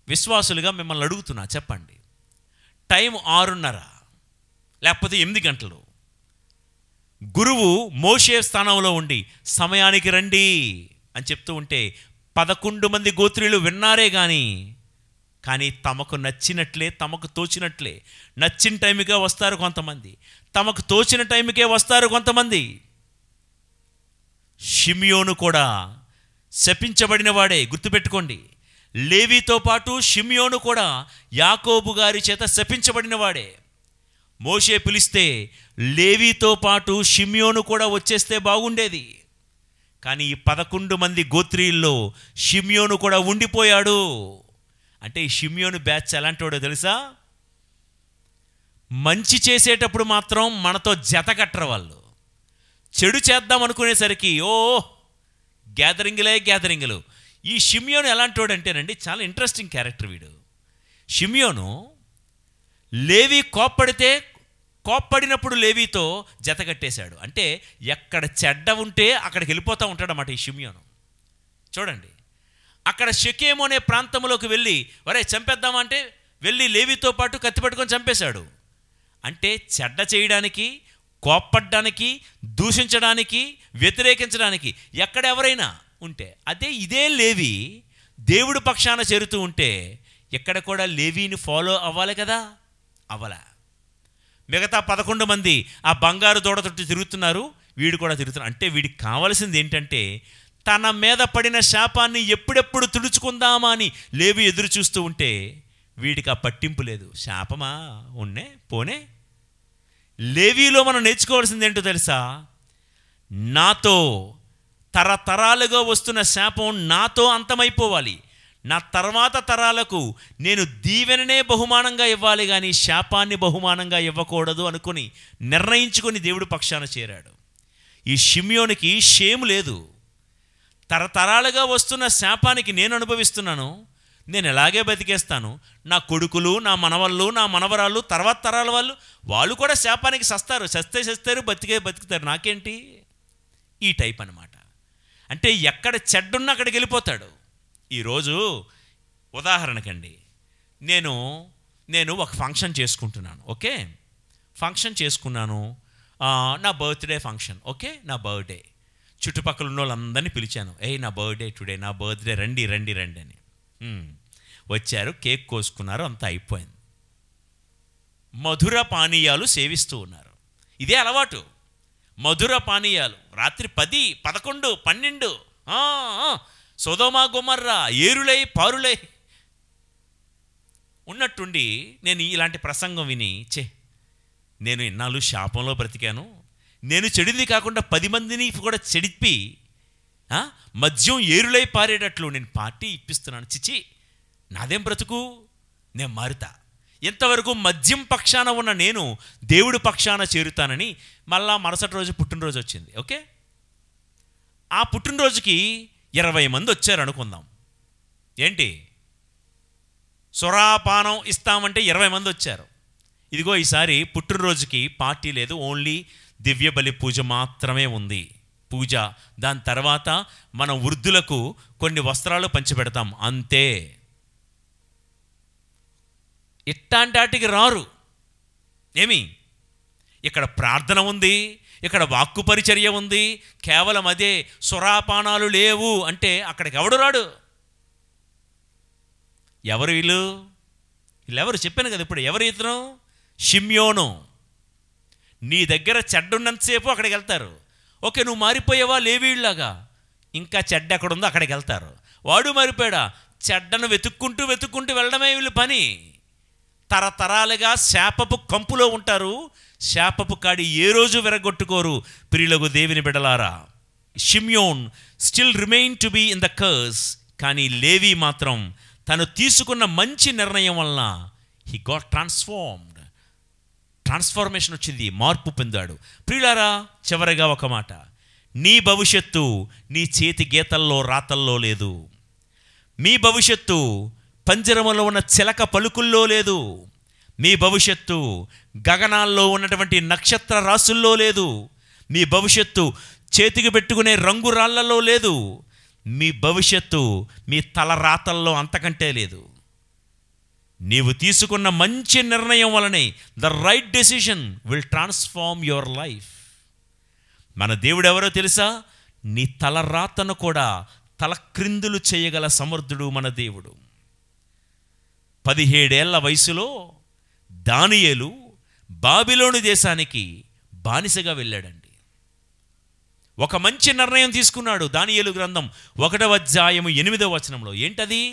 విశ్వాసులుగా మిమ్మల్ని అడుగుతున్నా, చెప్పండి, టైం 6:30 లేకపోతే 8 గంటలు. గురువు మోషే స్థానంలో ఉండి సమయానికి రండి అని చెప్తూ ఉంటే 11 మంది గోత్రీయులు విన్నారే కానీ తమకు నచ్చినట్లే, తమకు తోచినట్లే, నచ్చిన టైంకే వస్తారు కొంతమంది, తమకు తోచిన టైంకే వస్తారు కొంతమంది. షిమియోను కూడా శపించబడిన వాడే, గుర్తుపెట్టుకోండి. లేవీతో పాటు షిమియోను కూడా యాకోబు గారి చేత శపించబడిన వాడే. మోషే పిలిస్తే లేవీతో పాటు షిమియోను కూడా వచ్చేస్తే బాగుండేది. కానీ ఈ 11 మంది గోత్రీయుల్లో షిమియోను కూడా ఉండిపోయాడు. అంటే ఈ షిమియోను బ్యాచ్ ఎలాంటివాడో తెలుసా? మంచి చేసేటప్పుడు మాత్రం మనతో జత కట్టరు వాళ్ళు. చెడు చేద్దాం అనుకునేసరికి గ్యాదరింగులు. ఈ షిమియోను ఎలాంటివాడు అంటేనండి, చాలా ఇంట్రెస్టింగ్ క్యారెక్టర్ వీడు. షిమియోను లేవి కోప్పడినప్పుడు లేవీతో జత కట్టేశాడు. అంటే ఎక్కడ చెడ్డ ఉంటే అక్కడికి వెళ్ళిపోతూ ఉంటాడన్నమాట ఈ షిమియోను. చూడండి, అక్కడ షెకెము అనే ప్రాంతంలోకి వెళ్ళి వరే చంపేద్దామా అంటే వెళ్ళి లేవీతో పాటు కత్తి పట్టుకొని చంపేశాడు. అంటే చెడ్డ చేయడానికి, కోప్పడ్డానికి, దూషించడానికి, వ్యతిరేకించడానికి ఎక్కడ ఎవరైనా ఉంటే ఇదే లేవి దేవుడి పక్షాన చేరుతూ ఉంటే ఎక్కడ కూడా లేవీని ఫాలో అవ్వాలి కదా, అవ్వలా. మిగతా 11 మంది ఆ బంగారు దూడ తొట్టి తిరుగుతున్నారు, వీడు కూడా తిరుగుతున్నారు. అంటే వీడికి కావాల్సింది ఏంటంటే తన మీద పడిన శాపాన్ని ఎప్పుడెప్పుడు తుడుచుకుందామా అని లేవి ఎదురు చూస్తూ ఉంటే వీడికి ఆ పట్టింపు లేదు. శాపమా ఉన్నే పోనే. లేవీలో మనం నేర్చుకోవాల్సింది ఏంటో తెలుసా? నాతో తరతరాలుగా వస్తున్న శాపం నాతో అంతమైపోవాలి. నా తర్వాత తరాలకు నేను దీవెననే బహుమానంగా ఇవ్వాలి, కానీ శాపాన్ని బహుమానంగా ఇవ్వకూడదు అనుకుని నిర్ణయించుకొని దేవుడి పక్షాన చేరాడు. ఈ షిమియోనికి షేము లేదు. తరతరాలుగా వస్తున్న శాపానికి నేను అనుభవిస్తున్నాను, నేను ఎలాగే బతికేస్తాను, నా కొడుకులు, నా మనవళ్ళు, నా మనవరాళ్ళు, తర్వాత తరాల వాళ్ళు కూడా శాపానికి చస్తారు, బతుకుతారు, నాకేంటి? ఈ టైప్ అన్నమాట. అంటే ఎక్కడ చెడ్డున్న అక్కడికి వెళ్ళిపోతాడు. ఈరోజు ఉదాహరణకండి, నేను ఒక ఫంక్షన్ చేసుకుంటున్నాను. ఓకే, ఫంక్షన్ చేసుకున్నాను, నా బర్త్డే ఫంక్షన్. ఓకే, నా బర్త్డే చుట్టుపక్కల ఉన్న వాళ్ళందరినీ పిలిచాను. నా బర్త్డే టుడే, నా బర్త్డే రండి అని. వచ్చారు, కేక్ కోసుకున్నారు, అంతా అయిపోయింది. మధుర పానీయాలు సేవిస్తూ ఉన్నారు. ఇదే అలవాటు, మధుర పానీయాలు. రాత్రి 10, 11, 12 సొదొమ గొమొర్రా ఏరులై పారులై ఉన్నట్టుండి నేను ఇలాంటి ప్రసంగం విని నేను ఇన్నాళ్ళు శాపంలో బ్రతికాను, నేను చెడింది కాకుండా 10 మందిని కూడా చెడిపి మద్యం ఏరులై పారేటట్లు నేను పార్టీ ఇప్పిస్తున్నాను. చిచి, నాదేం బ్రతుకు, నేను మారుతా. ఇంతవరకు మద్యం పక్షాన ఉన్న నేను దేవుడి పక్షాన చేరుతానని మళ్ళా మరుసటి రోజు పుట్టినరోజు వచ్చింది. ఓకే, ఆ పుట్టినరోజుకి 20 మంది వచ్చారు అనుకుందాం. ఏంటి, సురాపానం ఇస్తామంటే 20 మంది వచ్చారు. ఇదిగో ఈసారి పుట్టినరోజుకి పార్టీ లేదు, ఓన్లీ దివ్య బలి పూజ మాత్రమే ఉంది. పూజ, దాని తర్వాత మనం వృద్ధులకు కొన్ని వస్త్రాలు పంచిపెడతాం, అంతే. ఇట్టాంటికి రారు. ఏమి, ఇక్కడ ప్రార్థన ఉంది, ఇక్కడ వాక్కు పరిచర్య ఉంది, కేవలం అదే. సురాపానాలు లేవు అంటే అక్కడికి ఎవడు రాడు. ఎవరు వీళ్ళెవరు చెప్పాను కదా ఇప్పుడు. ఎవరు ఇతను? షిమ్యోను. నీ దగ్గర చెడ్డున్నంతసేపు అక్కడికి వెళ్తారు. ఓకే, నువ్వు మారిపోయావా లేవీళ్ళలాగా, ఇంకా చెడ్డ ఎక్కడుందో అక్కడికి వెళ్తారు. వాడు మారిపోయాడా, చెడ్డను వెతుక్కుంటూ వెళ్ళడమే వీళ్ళు పని. తరతరాలుగా శాపపు కంపులో ఉంటారు, శాపపు కాడి ఏ రోజు విరగొట్టుకోరు. ప్రియులకు దేవుని బిడ్డలారా, Simeon still remain to be in the curse. కానీ లేవి మాత్రం తను తీసుకున్న మంచి నిర్ణయం వలన హీ గాట్ ట్రాన్స్ఫర్మేషన్ వచ్చింది, మార్పు పొందాడు. ప్రియులారా, చివరిగా ఒక మాట, నీ భవిష్యత్తు నీ చేతి గీతల్లో రాతల్లో లేదు. మీ భవిష్యత్తు పంజరములో ఉన్న చిలక పలుకుల్లో లేదు. మీ భవిష్యత్తు గగనాల్లో ఉన్నటువంటి నక్షత్ర రాసుల్లో లేదు. మీ భవిష్యత్తు చేతికి పెట్టుకునే రంగురాళ్లలో లేదు. మీ భవిష్యత్తు మీ తలరాతల్లో అంతకంటే లేదు. నీవు తీసుకున్న మంచి నిర్ణయం వలనే, the right decision will transform your life. మన దేవుడు ఎవరో తెలుసా? నీ తలరాతను కూడా తలక్రిందులు చేయగల సమర్థుడు మన దేవుడు. 17 ఏళ్ల వయసులో దానియేలు బాబిలోను దేశానికి బానిసగా వెళ్ళాడండి. ఒక మంచి నిర్ణయం తీసుకున్నాడు. దానియేలు గ్రంథం 1వ అధ్యాయము 8వ వచనంలో ఏంటది?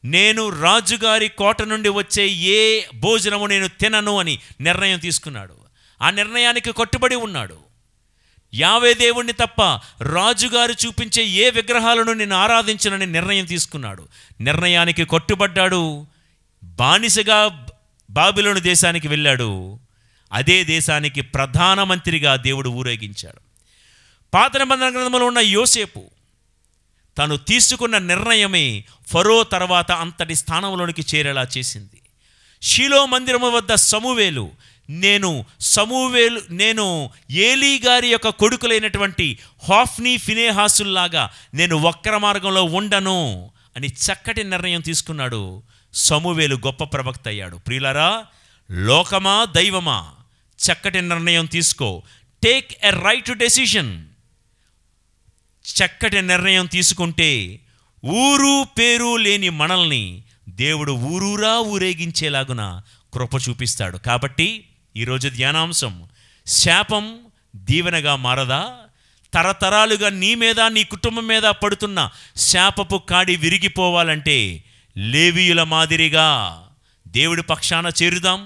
నేను రాజుగారి కోట నుండి వచ్చే ఏ భోజనము నేను తినను అని నిర్ణయం తీసుకున్నాడు. ఆ నిర్ణయానికి కట్టుబడి ఉన్నాడు. యావే దేవుణ్ణి తప్ప రాజుగారు చూపించే ఏ విగ్రహాలను నేను ఆరాధించనని నిర్ణయం తీసుకున్నాడు. నిర్ణయానికి కట్టుబడ్డాడు. బానిసగా బాబిలోను దేశానికి వెళ్ళాడు. అదే దేశానికి ప్రధానమంత్రిగా దేవుడు ఊరేగించాడు. పాత నిబంధన గ్రంథంలో ఉన్న యోసేపు తను తీసుకున్న నిర్ణయమే ఫరో తర్వాత అంతటి స్థానంలోనికి చేరేలా చేసింది. షీలో మందిరము వద్ద నేను ఏలీ గారి యొక్క కొడుకులైనటువంటి హోఫ్నీ ఫినేహాసుల్లాగా నేను వక్ర మార్గంలో ఉండను అని చక్కటి నిర్ణయం తీసుకున్నాడు. సమూవేలు గొప్ప ప్రవక్త అయ్యాడు. ప్రియులారా, లోకమా దైవమా, చక్కటి నిర్ణయం తీసుకో. Take a right decision. చక్కటి నిర్ణయం తీసుకుంటే ఊరు పేరు లేని మనల్ని దేవుడు ఊరూరా ఊరేగించేలాగున కృప చూపిస్తాడు. కాబట్టి ఈరోజు ధ్యానాంశం, శాపం దీవెనగా మారదా? తరతరాలుగా నీ మీద నీ కుటుంబం మీద పడుతున్న శాపపు కాడి విరిగిపోవాలంటే లేవీయుల మాదిరిగా దేవుడి పక్షాన చేరుదాం.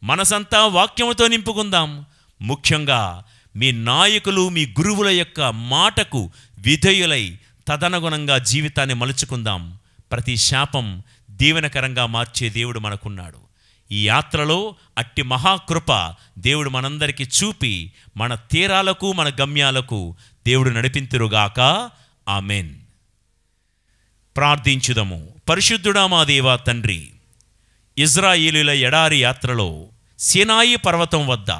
మనసంతా వాక్యముతో నింపుకుందాం. ముఖ్యంగా మీ నాయకులు, మీ గురువుల యొక్క మాటకు విధేయులై తదనుగుణంగా జీవితాన్ని మలుచుకుందాం. ప్రతి శాపం దీవెనకరంగా మార్చే దేవుడు మనకున్నాడు. ఈ యాత్రలో అట్టి మహాకృప దేవుడు మనందరికీ చూపి మన తీరాలకు మన గమ్యాలకు దేవుడు నడిపింతురుగాక. ఆమెన్. ప్రార్థించుదము. పరిశుద్ధుడా మా దేవా తండ్రి, ఇజ్రాయేలీల ఎడారి యాత్రలో సీనాయి పర్వతం వద్ద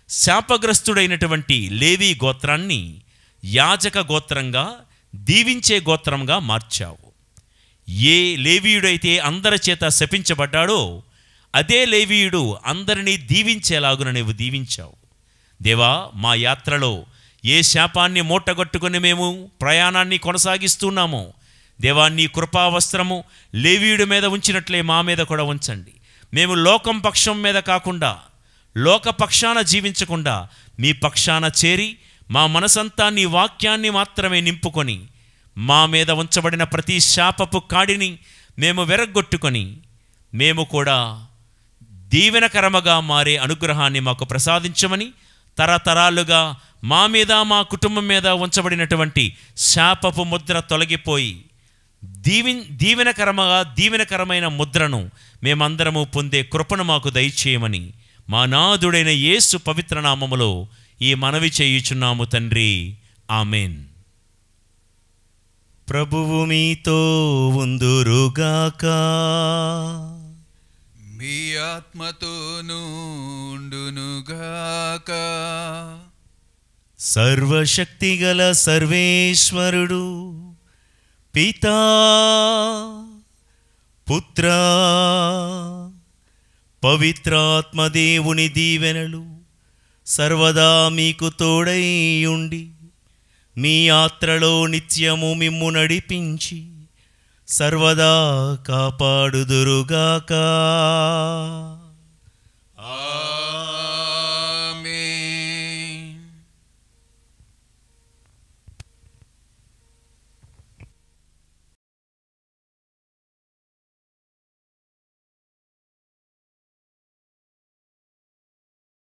శాపగ్రస్తుడైనటువంటి లేవీ గోత్రాన్ని యాజక గోత్రంగా, దీవించే గోత్రంగా మార్చావు. ఏ లేవీయుడైతే అందరి చేత శపించబడ్డాడో అదే లేవీయుడు అందరినీ దీవించేలాగున నీవు దీవించావు. దేవా, మా యాత్రలో ఏ శాపాన్ని మూటగట్టుకుని మేము ప్రయాణాన్ని కొనసాగిస్తున్నామో దేవా, నీ కృపావస్త్రము లేవీయుడి మీద ఉంచినట్లే మా మీద కూడా ఉంచండి. మేము లోకం పక్షం మీద కాకుండా, లోక పక్షాన జీవించకుండా మీ పక్షాన చేరి మా మనసంతా నీ వాక్యాన్ని మాత్రమే నింపుకొని మా మీద ఉంచబడిన ప్రతి శాపపు కాడిని మేము విరగ్గొట్టుకొని మేము కూడా దీవెనకరముగా మారే అనుగ్రహాన్ని మాకు ప్రసాదించమని, తరతరాలుగా మా మీద మా కుటుంబం మీద ఉంచబడినటువంటి శాపపు ముద్ర తొలగిపోయి దీవెనకరమైన ముద్రను మేమందరము పొందే కృపను మాకు దయచేయమని మా నాథుడైన యేసు పవిత్ర నామములో ఈ మనవి చేయుచున్నాము తండ్రి. ఆమెన్. ప్రభువు మీతో ఉందురుగాక. మీ ఆత్మతోనూ ఉండునుగాక. సర్వశక్తిగల సర్వేశ్వరుడు పితా పుత్ర పవిత్రాత్మదేవుని దీవెనలు సర్వదా మీకు తోడై ఉండి మీ యాత్రలో నిత్యము మిమ్ము నడిపించి సర్వదా కాపాడుదురుగాక.